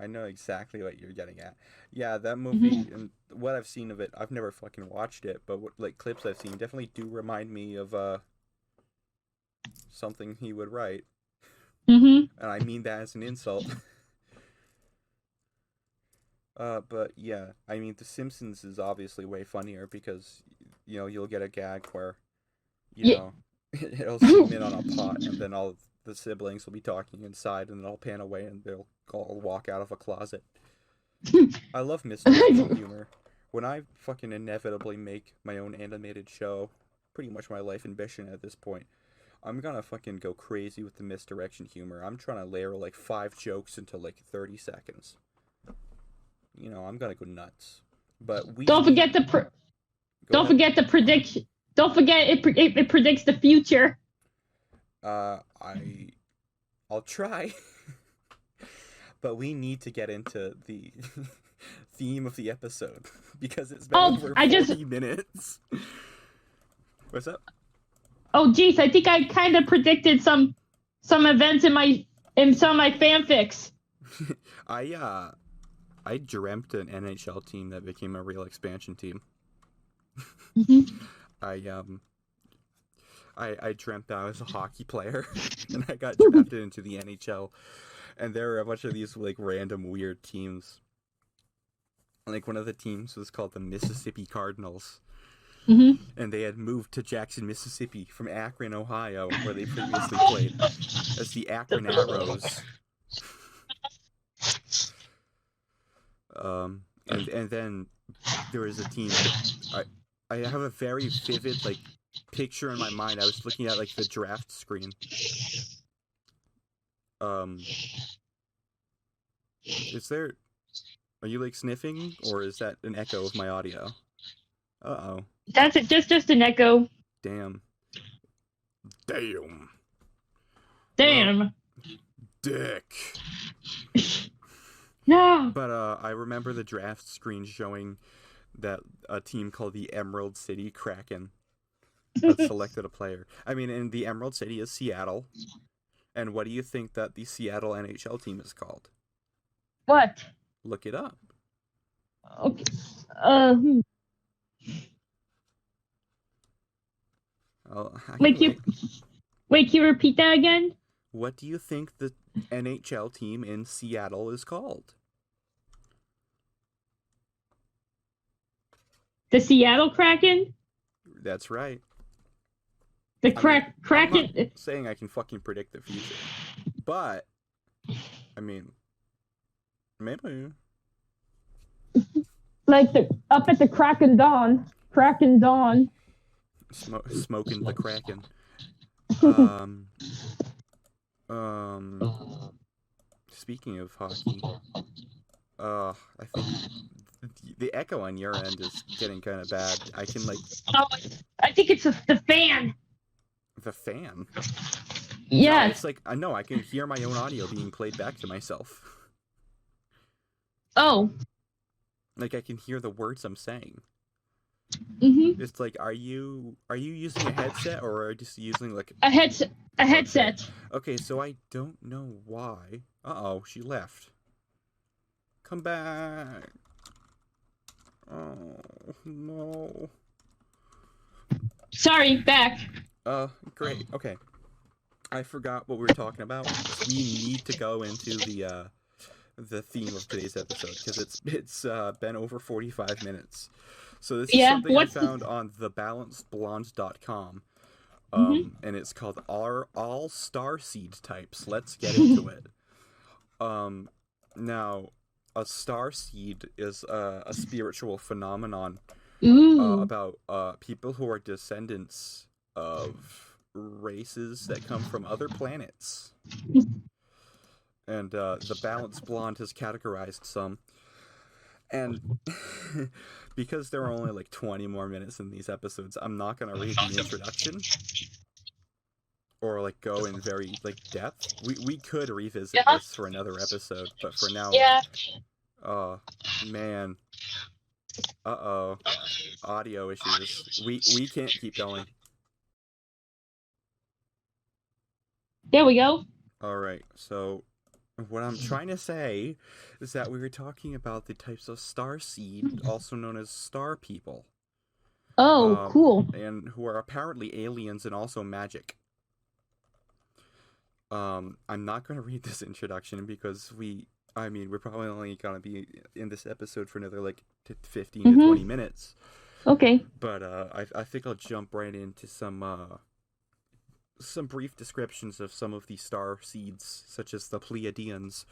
know exactly what you're getting at. Yeah, that movie and what I've seen of it, I've never fucking watched it, but like clips I've seen definitely do remind me of something he would write. And I mean that as an insult. But yeah, I mean, The Simpsons is obviously way funnier because, you know, you'll get a gag where, you know, it'll zoom in on a pot and then all the siblings will be talking inside and then I'll pan away and they'll all walk out of a closet. I love misdirection humor. When I fucking inevitably make my own animated show, pretty much my life ambition at this point, I'm gonna fucking go crazy with the misdirection humor. I'm trying to layer like 5 jokes into like 30 seconds. You know, I'm gonna go nuts. But don't forget the prediction. Don't forget it predicts the future. I'll try. But we need to get into the theme of the episode because it's been over 40 minutes. What's up? Oh geez, I think I kind of predicted some events in some of my fanfics. I dreamt an NHL team that became a real expansion team. I dreamt that I was a hockey player and I got drafted into the NHL, and there were a bunch of these like random weird teams. Like one of the teams was called the Mississippi Cardinals. And they had moved to Jackson, Mississippi from Akron, Ohio, where they previously played as the Akron Arrows. And then there was a team. I I have a very vivid like picture in my mind. I was looking at like the draft screen. Um, is there? Are you like sniffing, or is that an echo of my audio? Uh oh. That's it. Just an echo. Damn. Damn. Well, Damn. dick. No. But I remember the draft screen showing that a team called the Emerald City Kraken had selected a player. I mean, and the Emerald City is Seattle. And what do you think that the Seattle NHL team is called? What? Look it up. Okay. Hmm. Oh, I Wait, can wait. wait. Can you repeat that again? What do you think the NHL team in Seattle is called? The Seattle Kraken. That's right. The I mean, I'm not Kraken. saying I can fucking predict the future, but I mean, maybe. Like the up at the Kraken Dawn. Kraken Dawn. Smoking the Kraken. Um, Speaking of hockey, I think the echo on your end is getting kind of bad. I can like Oh, I think it's the fan. the fan. Yeah. No, it's like no, I can hear my own audio being played back to myself. Oh. Like I can hear the words I'm saying. Mhm. It's like, are you using a headset or are you just using like A headset. A headset. Okay, so I don't know why. Uh-oh, she left. Come back. Oh, no. Sorry, back. Great. Okay. I forgot what we were talking about. We need to go into the theme of today's episode because it's been over 45 minutes. So this is something I found on thebalancedblonde.com. And it's called all star seed types. Let's get into it. Now, a star seed is a spiritual phenomenon about people who are descendants of races that come from other planets. And the Balanced Blonde has categorized some. And because there are only like 20 more minutes in these episodes, I'm not going to read the introduction or like go in very like depth. We could revisit this for another episode, but for now, man, audio issues. We can't keep going. There we go. All right, so what I'm trying to say is that we were talking about the types of star seed, also known as star people. Oh, cool. And who are apparently aliens and also magic. I'm not going to read this introduction because we're probably only going to be in this episode for another like 15 to 20 minutes. Okay. But I think I'll jump right into some brief descriptions of some of the star seeds, such as the Pleiadians,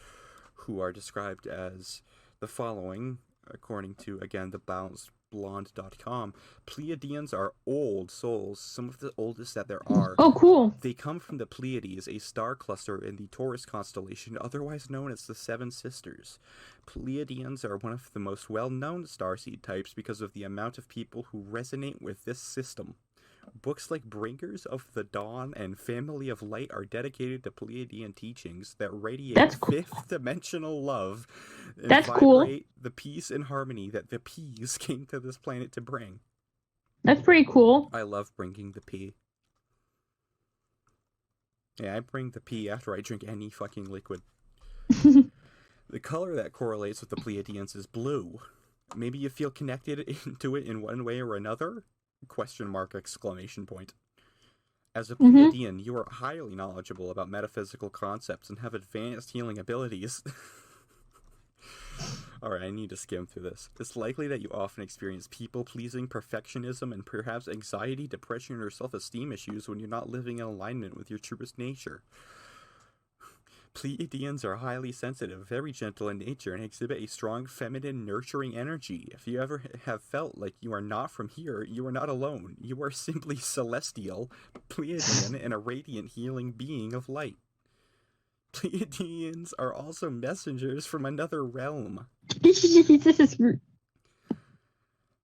who are described as the following, according to, again, thebalancedblonde.com. Pleiadians are old souls, some of the oldest that there are. Oh, cool. They come from the Pleiades, a star cluster in the Taurus constellation, otherwise known as the Seven Sisters. Pleiadians are one of the most well-known starseed types because of the amount of people who resonate with this system. Books like Bringers of the Dawn and Family of Light are dedicated to Pleiadian teachings that radiate fifth-dimensional love and vibrate the peace and harmony that the P's came to this planet to bring. That's pretty cool. I love bringing the P. Yeah, I bring the P after I drink any fucking liquid. The color that correlates with the Pleiadians is blue. Maybe you feel connected to it in one way or another? ? Exclamation point. As a Pleiadian, you are highly knowledgeable about metaphysical concepts and have advanced healing abilities. Alright, I need to skim through this. It's likely that you often experience people-pleasing, perfectionism, and perhaps anxiety, depression, or self-esteem issues when you're not living in alignment with your truest nature. Pleiadians are highly sensitive, very gentle in nature, and exhibit a strong feminine, nurturing energy. If you ever have felt like you are not from here, you are not alone. You are simply celestial, Pleiadian, and a radiant, healing being of light. Pleiadians are also messengers from another realm. This is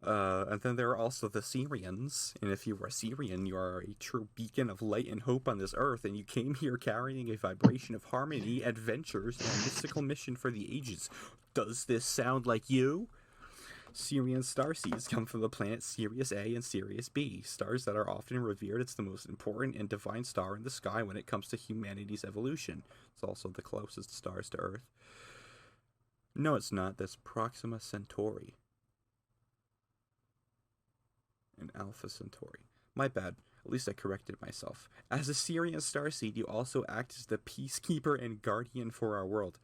And then there are also the Syrians, and if you are Syrian, you are a true beacon of light and hope on this earth, and you came here carrying a vibration of harmony, adventures, and a mystical mission for the ages. Does this sound like you? Syrian starseeds come from the planets Sirius A and Sirius B, stars that are often revered as the most important and divine star in the sky when it comes to humanity's evolution. It's also the closest stars to Earth. No, it's not. That's Proxima Centauri. And Alpha Centauri. My bad. At least I corrected myself. As a Syrian starseed, you also act as the peacekeeper and guardian for our world.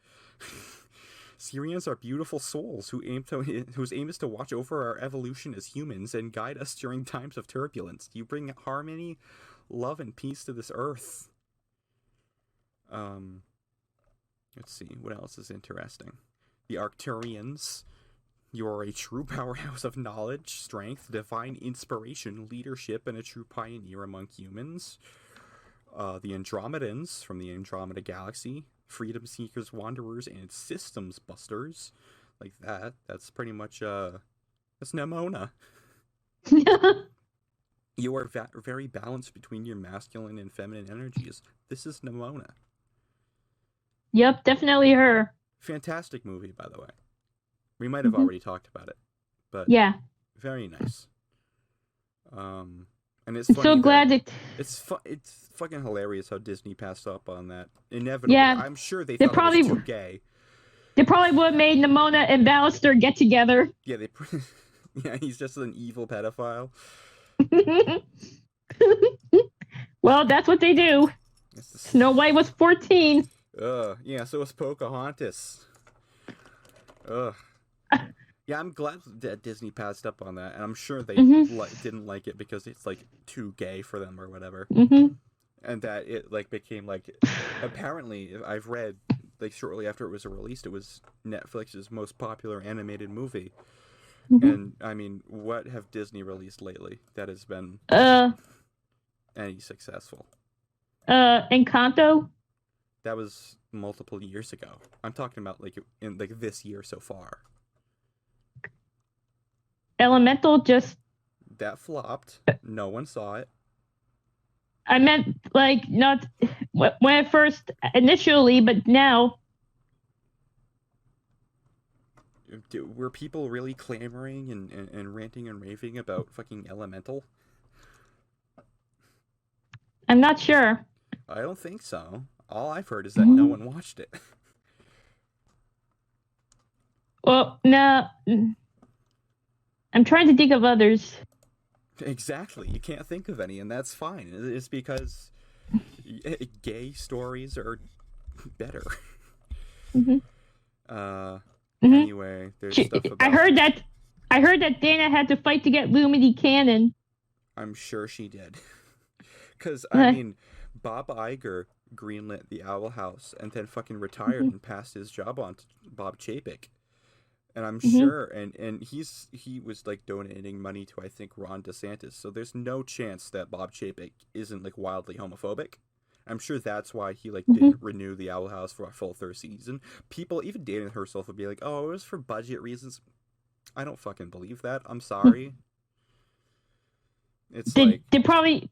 Syrians are beautiful souls whose aim is to watch over our evolution as humans and guide us during times of turbulence. You bring harmony, love, and peace to this earth. Let's see, what else is interesting? The Arcturians. You are a true powerhouse of knowledge, strength, divine inspiration, leadership, and a true pioneer among humans. The Andromedans from the Andromeda Galaxy. Freedom Seekers, Wanderers, and Systems Busters. Like that. That's pretty much, that's Nemona. You are very balanced between your masculine and feminine energies. This is Nemona. Yep, definitely her. Fantastic movie, by the way. We might have already talked about it, but yeah, very nice. And it's I'm funny so glad that it's fucking hilarious how Disney passed up on that. Inevitably, yeah, I'm sure they they thought probably, it was too gay. They probably would have made Nemona and Ballister get together. Yeah, yeah, he's just an evil pedophile. Well, that's what they do. Snow White was 14. Yeah, so was Pocahontas. Yeah, I'm glad that Disney passed up on that, and I'm sure they didn't like it because it's like too gay for them or whatever. And that it like became like, apparently I've read like shortly after it was released, it was Netflix's most popular animated movie. And I mean, what have Disney released lately that has been any successful? Encanto. That was multiple years ago. I'm talking about like in like this year so far. Elemental just... That flopped. No one saw it. I meant like not when I first initially, but now. Were people really clamoring and ranting and raving about fucking Elemental? I'm not sure. I don't think so. All I've heard is that no one watched it. Well, no. I'm trying to think of others. Exactly. You can't think of any, and that's fine. It's because gay stories are better. Anyway, there's stuff about... I heard that Dana had to fight to get Lumity canon. I'm sure she did. Because, I mean, Bob Iger greenlit the Owl House and then fucking retired and passed his job on to Bob Chapek. And I'm sure, and he was like donating money to, I think, Ron DeSantis. So there's no chance that Bob Chapek isn't like wildly homophobic. I'm sure that's why he like didn't renew the Owl House for a full third season. People, even Dana herself, would be like, "Oh, it was for budget reasons." I don't fucking believe that. I'm sorry. It's she'd probably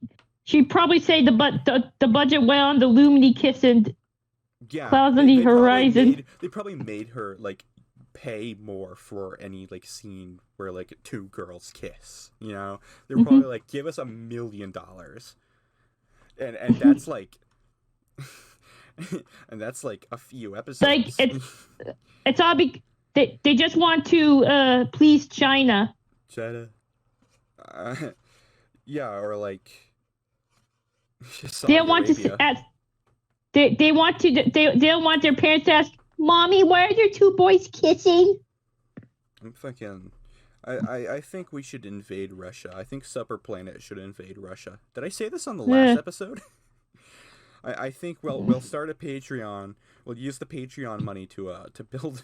say the budget went on the Lumity kiss and clouds on the horizon. They probably made her like pay more for any like scene where like two girls kiss. You know, they're probably like, give us $1 million, and that's like, and that's like a few episodes. Like it's all they just want to please China. China. Yeah, or like they want to they want to they don't want their parents to ask, "Mommy, why are there two boys kissing?" I'm fucking... I think we should invade Russia. I think Supper Planet should invade Russia. Did I say this on the last episode? I think we'll start a Patreon. We'll use the Patreon money to build.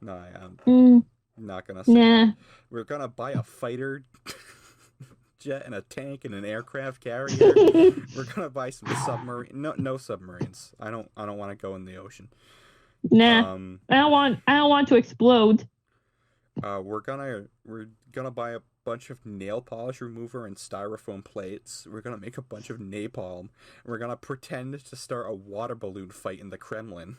No, I'm Mm, not gonna say that. nah. We're gonna buy a fighter jet and a tank and an aircraft carrier. We're gonna buy some submarine. No submarines. I don't want to go in the ocean. Nah. Um, I don't want to explode. we're gonna buy a bunch of nail polish remover and styrofoam plates. We're gonna make a bunch of napalm. We're gonna pretend to start a water balloon fight in the Kremlin.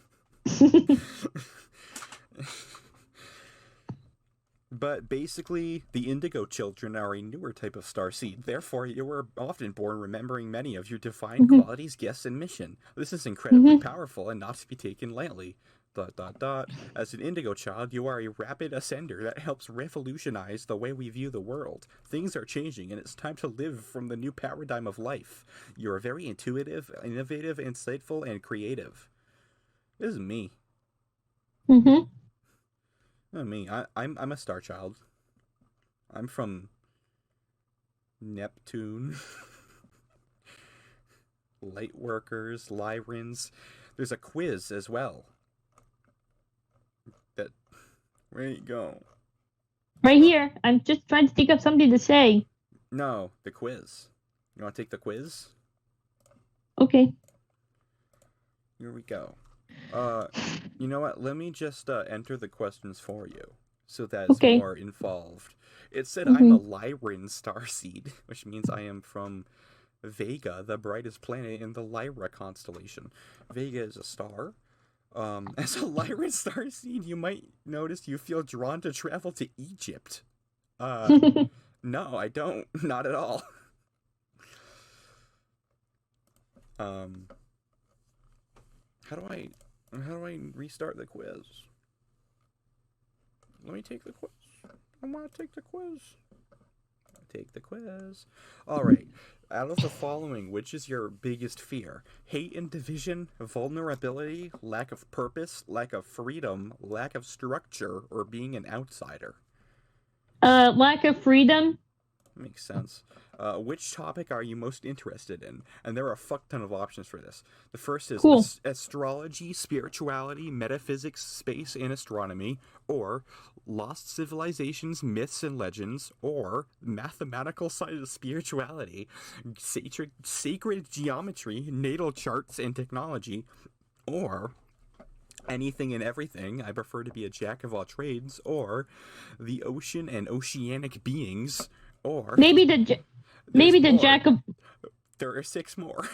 But basically, the Indigo Children are a newer type of starseed. Therefore, you were often born remembering many of your divine Mhm, qualities, gifts, and mission. This is incredibly mhm, powerful and not to be taken lightly. ... As an Indigo child, you are a rapid ascender that helps revolutionize the way we view the world. Things are changing, and it's time to live from the new paradigm of life. You are very intuitive, innovative, insightful, and creative. This is me. mhm. Me. I'm a star child. I'm from Neptune. Lightworkers, Lyrans. There's a quiz as well. That where you go? Right here. I'm just trying to think of something to say. No, the quiz. You want to take the quiz? Okay. Here we go. You know what? Let me just enter the questions for you, so that it's Okay. more involved. It said I'm a Mhm. Lyran starseed, which means I am from Vega, the brightest planet in the Lyra constellation. Vega is a star. As a Lyran starseed, you might notice you feel drawn to travel to Egypt. Uh, no, I don't. Not at all. Um, how do I restart the quiz? Let me take the quiz. I want to take the quiz. Take the quiz. All right. Out of the following, which is your biggest fear? Hate and division, vulnerability, lack of purpose, lack of freedom, lack of structure, or being an outsider? Lack of freedom. Makes sense. Which topic are you most interested in? And there are a fuck ton of options for this. The first is Cool. astrology, spirituality, metaphysics, space, and astronomy, or lost civilizations, myths, and legends, or mathematical side of spirituality, sacred geometry, natal charts, and technology, or anything and everything. I prefer to be a jack of all trades, or the ocean and oceanic beings, or Maybe the there's maybe the more. jack of. There are six more.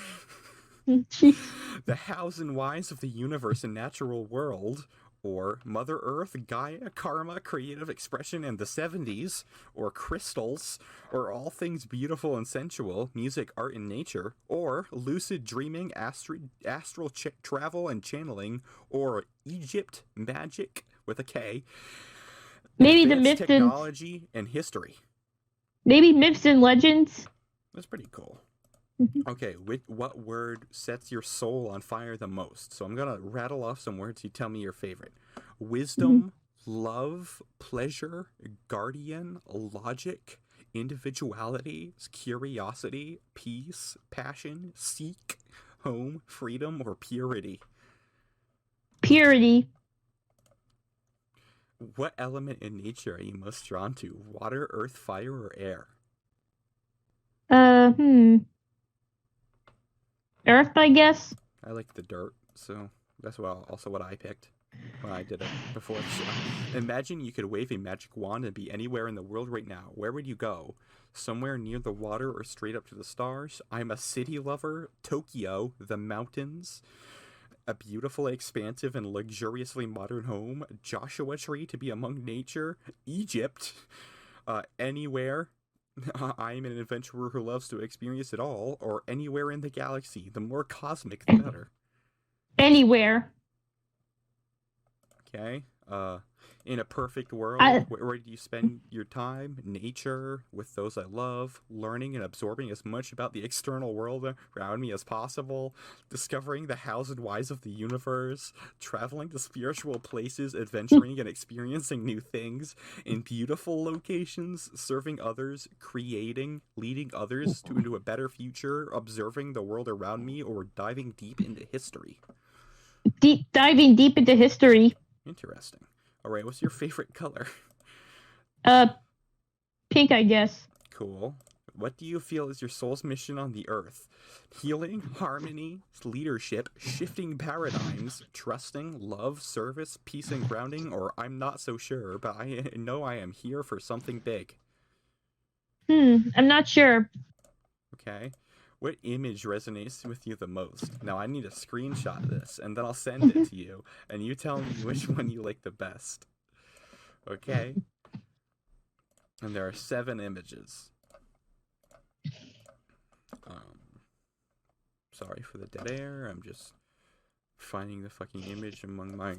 Jeez. The hows and whys of the universe and natural world, or Mother Earth, Gaia, Karma, Creative Expression, and the 70s, or crystals, or all things beautiful and sensual, music, art, and nature, or lucid dreaming, astral travel and channeling, or Egypt, magic, with a K, Maybe the advanced myths and technology, and history. maybe myths and legends. That's pretty cool. Okay, what word sets your soul on fire the most? So I'm gonna rattle off some words. You tell me your favorite. Wisdom, love, pleasure, guardian, logic, individuality, curiosity, peace, passion, seek, home, freedom, or purity. Purity. What element in nature are you most drawn to? Water, earth, fire, or air? Hmm. Earth, I guess. I like the dirt, so that's also what I picked when I did it before the show. Imagine you could wave a magic wand and be anywhere in the world right now. Where would you go? Somewhere near the water or straight up to the stars? I'm a city lover. Tokyo, the mountains, a beautiful, expansive, and luxuriously modern home. Joshua Tree to be among nature. Egypt, anywhere. I'm an adventurer who loves to experience it all, or anywhere in the galaxy. The more cosmic, the better. Anywhere. Okay. In a perfect world, I where do you spend your time? Nature, with those I love, learning and absorbing as much about the external world around me as possible, discovering the hows and whys of the universe, traveling to spiritual places, adventuring and experiencing new things, in beautiful locations, serving others, creating, leading others into a better future, observing the world around me, or diving deep into history. diving deep into history. Interesting. All right, what's your favorite color? Uh, pink, I guess. Cool. What do you feel is your soul's mission on the earth? Healing, harmony, leadership, shifting paradigms, trusting, love, service, peace, and grounding, or I'm not so sure, but I know I am here for something big. I'm not sure. Okay. What image resonates with you the most? Now I need a screenshot of this, and then I'll send it to you, and you tell me which one you like the best. Okay? And there are 7 images. Sorry for the dead air. I'm just finding the fucking image among my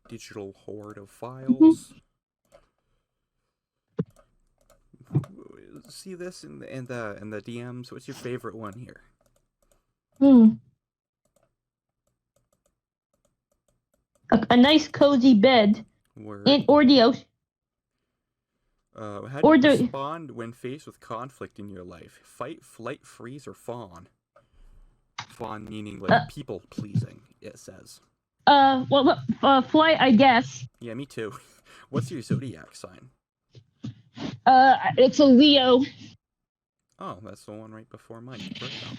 digital hoard of files. See this in the DMs. What's your favorite one here? A nice cozy bed. Word. Or the ocean. How do you respond when faced with conflict in your life? Fight, flight, freeze, or fawn? Fawn meaning like people pleasing, it says. Flight, I guess. Yeah, me too. What's your zodiac sign? It's a Leo. Oh, that's the one right before mine. Virgo.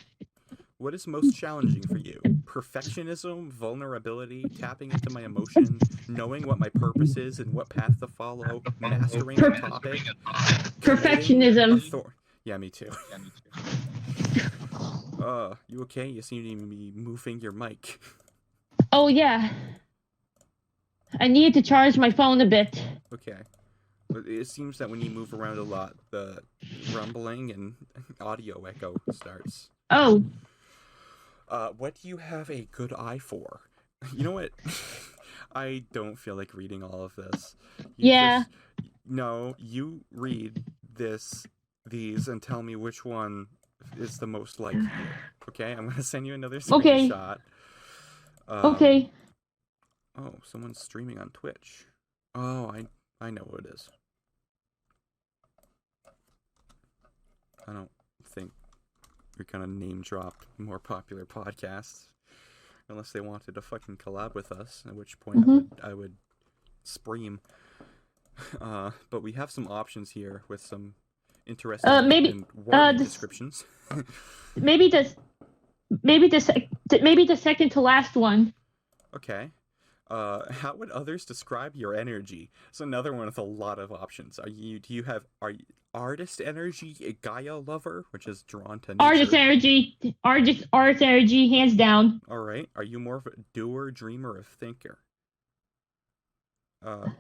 What is most challenging for you? Perfectionism, vulnerability, tapping into my emotion, knowing what my purpose is and what path to follow, mastering a topic, perfectionism. Yeah, me too. You okay? You seem to be moving your mic. Oh, yeah. I needed to charge my phone a bit. Okay. It seems that when you move around a lot, the rumbling and audio echo starts. Oh. What do you have a good eye for? You know what? I don't feel like reading all of this. No, you read these, and tell me which one is the most like you. Okay, I'm gonna send you another screenshot. Okay. Oh, someone's streaming on Twitch. Oh, I know who it is. I don't think we're gonna name drop more popular podcasts unless they wanted to fucking collab with us, at which point I would scream. But we have some options here with some interesting and wordy descriptions. maybe the second to last one. Okay. How would others describe your energy? It's another one with a lot of options. Are you artist energy, a Gaia lover, which is drawn to nature? Artist energy, hands down. All right. Are you more of a doer, dreamer, or thinker? A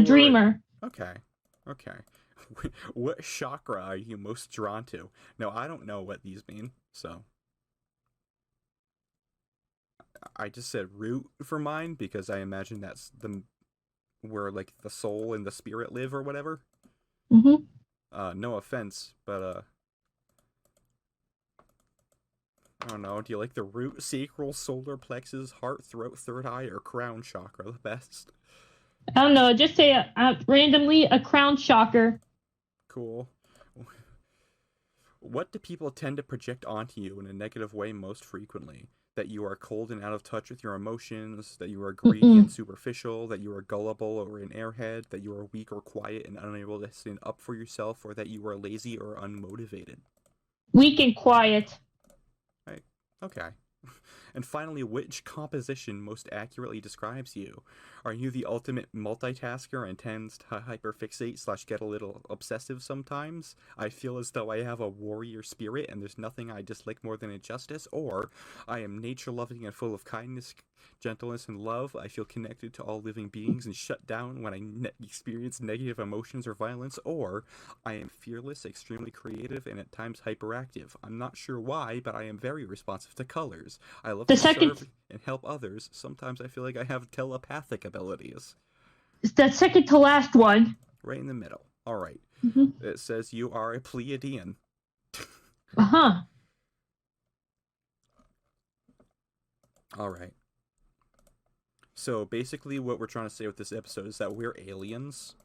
dreamer. Okay. What chakra are you most drawn to? Now, I don't know what these mean, so I just said root for mine because I imagine that's where like the soul and the spirit live or whatever. No offense, but I don't know. Do you like the root, sacral, solar plexus, heart, throat, third eye, or crown chakra the best? I don't know. Just say randomly a crown chakra. Cool. What do people tend to project onto you in a negative way most frequently? That you are cold and out of touch with your emotions, that you are greedy and superficial, that you are gullible or an airhead, that you are weak or quiet and unable to stand up for yourself, or that you are lazy or unmotivated. Weak and quiet. Right. Okay. And finally, which composition most accurately describes you? Are you the ultimate multitasker and tends to hyperfixate / get a little obsessive sometimes? I feel as though I have a warrior spirit and there's nothing I dislike more than injustice. Or I am nature-loving and full of kindness, gentleness, and love. I feel connected to all living beings and shut down when I experience negative emotions or violence. Or I am fearless, extremely creative, and at times hyperactive. I'm not sure why, but I am very responsive to colors. I love to serve and help others. Sometimes I feel like I have telepathic abilities. the second to last one. Right in the middle. All right. Mm-hmm. It says you are a Pleiadian. Uh-huh. All right. So basically, what we're trying to say with this episode is that we're aliens.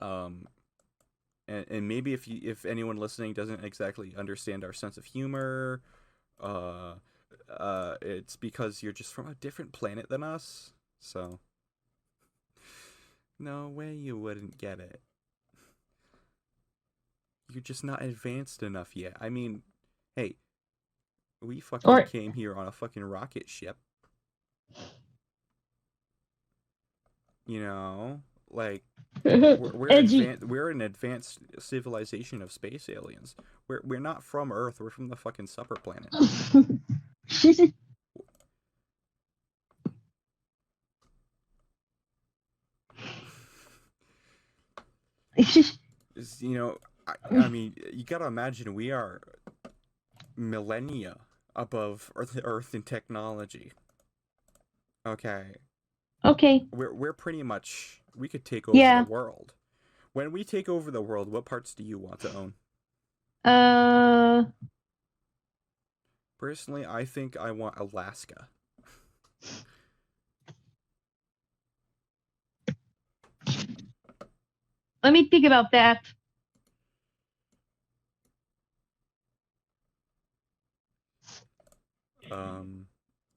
Um, and maybe if anyone listening doesn't exactly understand our sense of humor, uh, it's because you're just from a different planet than us. So, no way you wouldn't get it. You're just not advanced enough yet. I mean, hey, we fucking Or came here on a fucking rocket ship. You know, like we're edgy. advanced. We're an advanced civilization of space aliens. We're not from Earth. We're from the fucking supper planet. You know, I mean, you gotta imagine we are millennia above Earth in technology. Okay, Okay. we're pretty much we could take over the Yeah. world. When we take over the world, what parts do you want to own? Uh. Personally, I think I want Alaska. Let me think about that.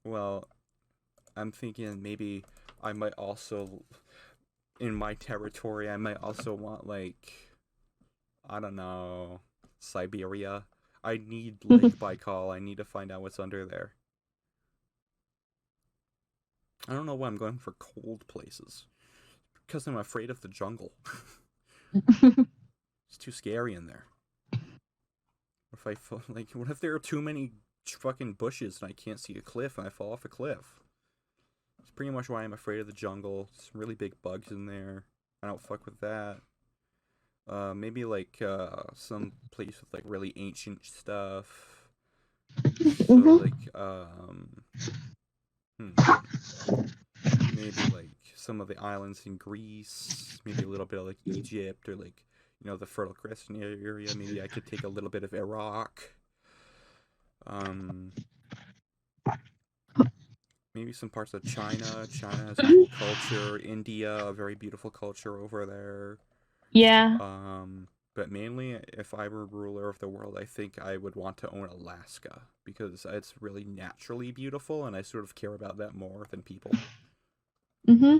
Well, I'm thinking maybe I might also, in my territory, I might also want, like, I don't know, Siberia. I need Lake Baikal. I need to find out what's under there. I don't know why I'm going for cold places. Because I'm afraid of the jungle. It's too scary in there. What if there are too many fucking bushes and I can't see a cliff and I fall off a cliff? It's pretty much why I'm afraid of the jungle. Some really big bugs in there. I don't fuck with that. Maybe like some place with like really ancient stuff. So Mm-hmm. like maybe like some of the islands in Greece. Maybe a little bit of like Egypt or like the Fertile Crescent area. Maybe I could take a little bit of Iraq. Maybe some parts of China. China has a cool culture. India, a very beautiful culture over there. Yeah. But mainly, if I were ruler of the world, I think I would want to own Alaska because it's really naturally beautiful, and I sort of care about that more than people. Mm-hmm.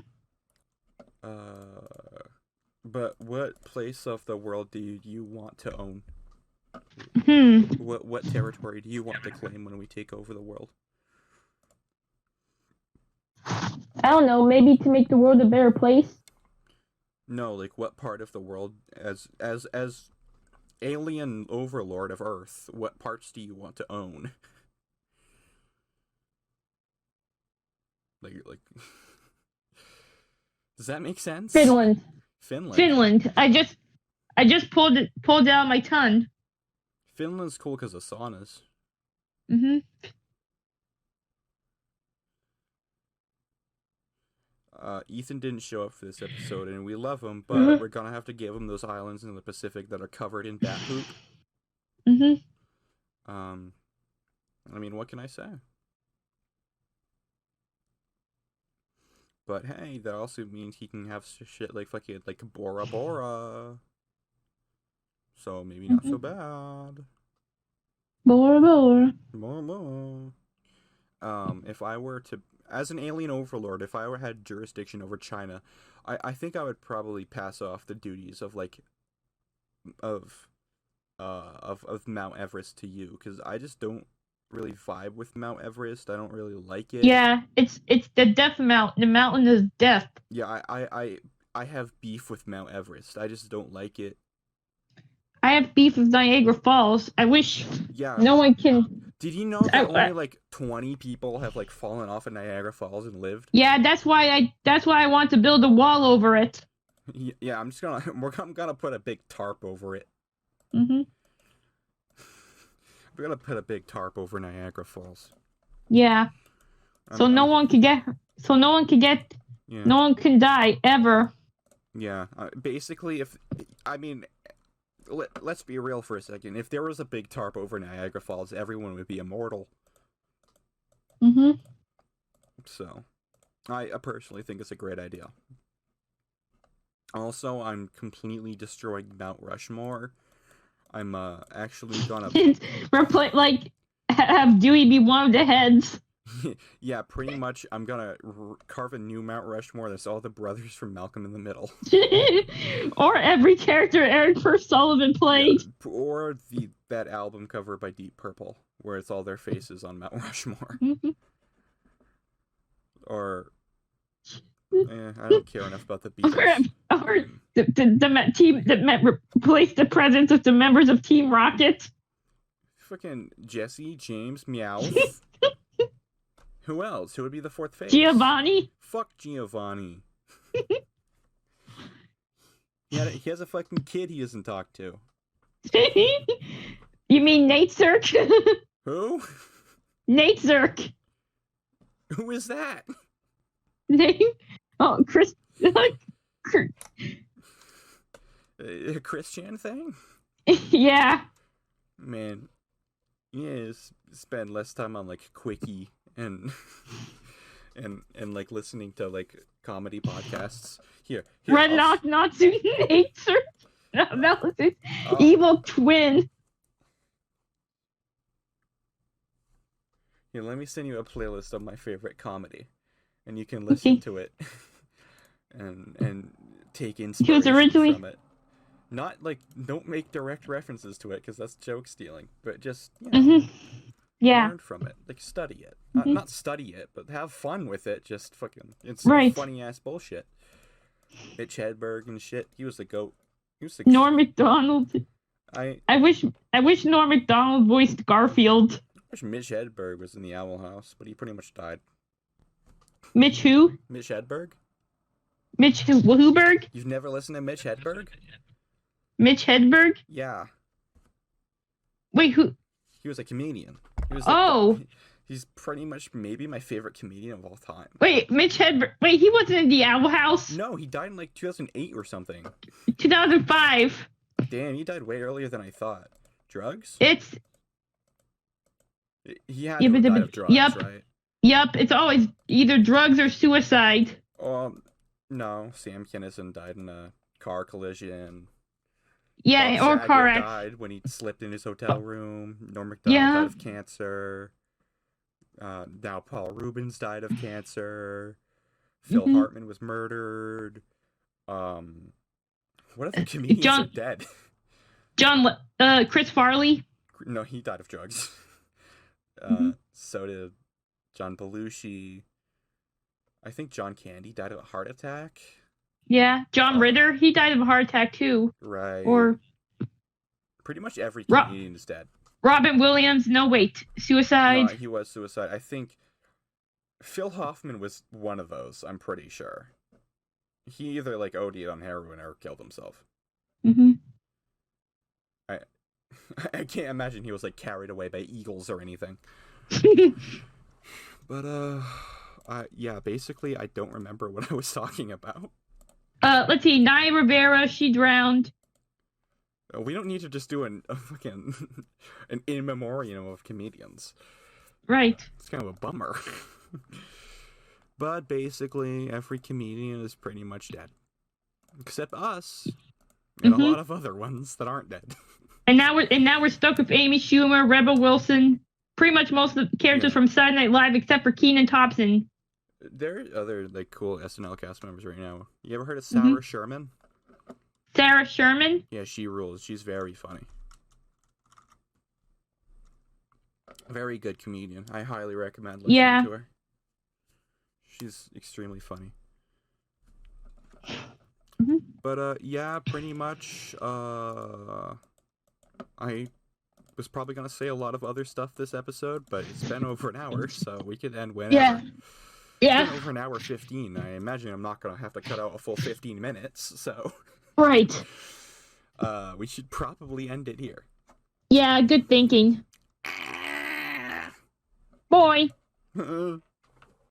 But what place of the world do you want to own? Hmm. What territory do you want to claim when we take over the world? I don't know. Maybe to make the world a better place. No, like what part of the world as alien overlord of Earth, what parts do you want to own? like Does that make sense? Finland. Finland. Finland. I just pulled it out of my tongue. Finland's cool because of saunas. Mm-hmm. Ethan didn't show up for this episode, and we love him, but Mm-hmm. we're gonna have to give him those islands in the Pacific that are covered in bat poop. Mm-hmm. I mean, what can I say? But hey, that also means he can have shit like fucking like Bora Bora. So maybe not so bad. Bora Bora. Bora Bora. If I were to, as an alien overlord, if I had jurisdiction over China, I think I would probably pass off the duties of like, of Mount Everest to you, because I just don't really vibe with Mount Everest. I don't really like it. Yeah, it's the death mountain. The mountain is death. Yeah, I have beef with Mount Everest. I just don't like it. I have beef with Niagara Falls. I wish Yeah. no one can. Did you know that only like 20 people have like fallen off of Niagara Falls and lived? Yeah, that's why I want to build a wall over it. Yeah, I'm gonna put a big tarp over it. Mm-hmm. We're gonna put a big tarp over Niagara Falls. Yeah. So no one can get. so no one can get, Yeah. no one can die ever. Yeah. Basically, let's be real for a second. If there was a big tarp over Niagara Falls, everyone would be immortal. Mhm. So, I personally think it's a great idea. Also, I'm completely destroying Mount Rushmore. I'm actually gonna Replace like have Dewey be one of the heads. yeah, pretty much. I'm gonna carve a new Mount Rushmore that's all the brothers from Malcolm in the Middle. Or every character Eric First Sullivan played. Yeah, or that album cover by Deep Purple, where it's all their faces on Mount Rushmore. Or, I don't care enough about the Beatles. Or the team that replaced the presence of the members of Team Rocket. Fucking Jesse, James, Meowth. Who else? Who would be the fourth face? Giovanni. Fuck Giovanni. He has a fucking kid he doesn't talk to. You mean Nate Zirk? Who? Nate Zirk. Who is that? Oh, Chris. Christian thing? Yeah. Man, spend less time on like Quickie and and like listening to like comedy podcasts. Here Red Natsu Nate Zirk. That was his evil twin. Here, let me send you a playlist of my favorite comedy, and you can listen to it and take inspiration from it. Not like, don't make direct references to it because that's joke stealing, but just learn from it, like study it. Not study it, but have fun with it. Just fucking, it's funny ass bullshit. Mitch Hedberg and shit. He was the goat. Norm Macdonald. I wish Norm Macdonald voiced Garfield. I wish Mitch Hedberg was in the Owl House, but he pretty much died. Mitch who? Mitch Hedberg? Mitch Wooberg? You've never listened to Mitch Hedberg? Mitch Hedberg? Yeah. Wait, who? He was a comedian. He's pretty much maybe my favorite comedian of all time. Wait, Mitch Hedberg. Wait, he wasn't in the Owl House? No, he died in like 2008 or something. 2005. Damn, he died way earlier than I thought. Drugs? He had to have died of drugs, right? Yep, it's always either drugs or suicide. No, Sam Kinison died in a car collision. Yeah, Bob or car accident. Died when he slipped in his hotel room. Norm Macdonald died of cancer. Now Paul Rubens died of cancer. Phil Hartman was murdered. What other comedians are dead? Chris Farley. No, he died of drugs. So did John Belushi. I think John Candy died of a heart attack. Yeah, John Ritter, he died of a heart attack too. Right. Or pretty much every comedian is dead. Robin Williams, suicide. No, he was suicide. I think Phil Hoffman was one of those, I'm pretty sure. He either like OD'd on heroin or killed himself. I can't imagine he was like carried away by eagles or anything. But yeah, basically I don't remember what I was talking about. Let's see, Naya Rivera, she drowned. We don't need to just do a fucking an in memoriam of comedians. Right. It's kind of a bummer. But basically, every comedian is pretty much dead. Except us. And a lot of other ones that aren't dead. And now we're stuck with Amy Schumer, Rebel Wilson, pretty much most of the characters from Saturday Night Live except for Kenan Thompson. There are other like cool SNL cast members right now. You ever heard of Sarah Sherman? Sarah Sherman? Yeah, she rules. She's very funny. Very good comedian. I highly recommend listening to her. She's extremely funny. But yeah, pretty much I was probably gonna say a lot of other stuff this episode, but it's been over an hour, so we could end whenever. Yeah. It's been over an hour 15. I imagine I'm not gonna have to cut out a full 15 minutes, so right. We should probably end it here. Yeah, good thinking. Boy.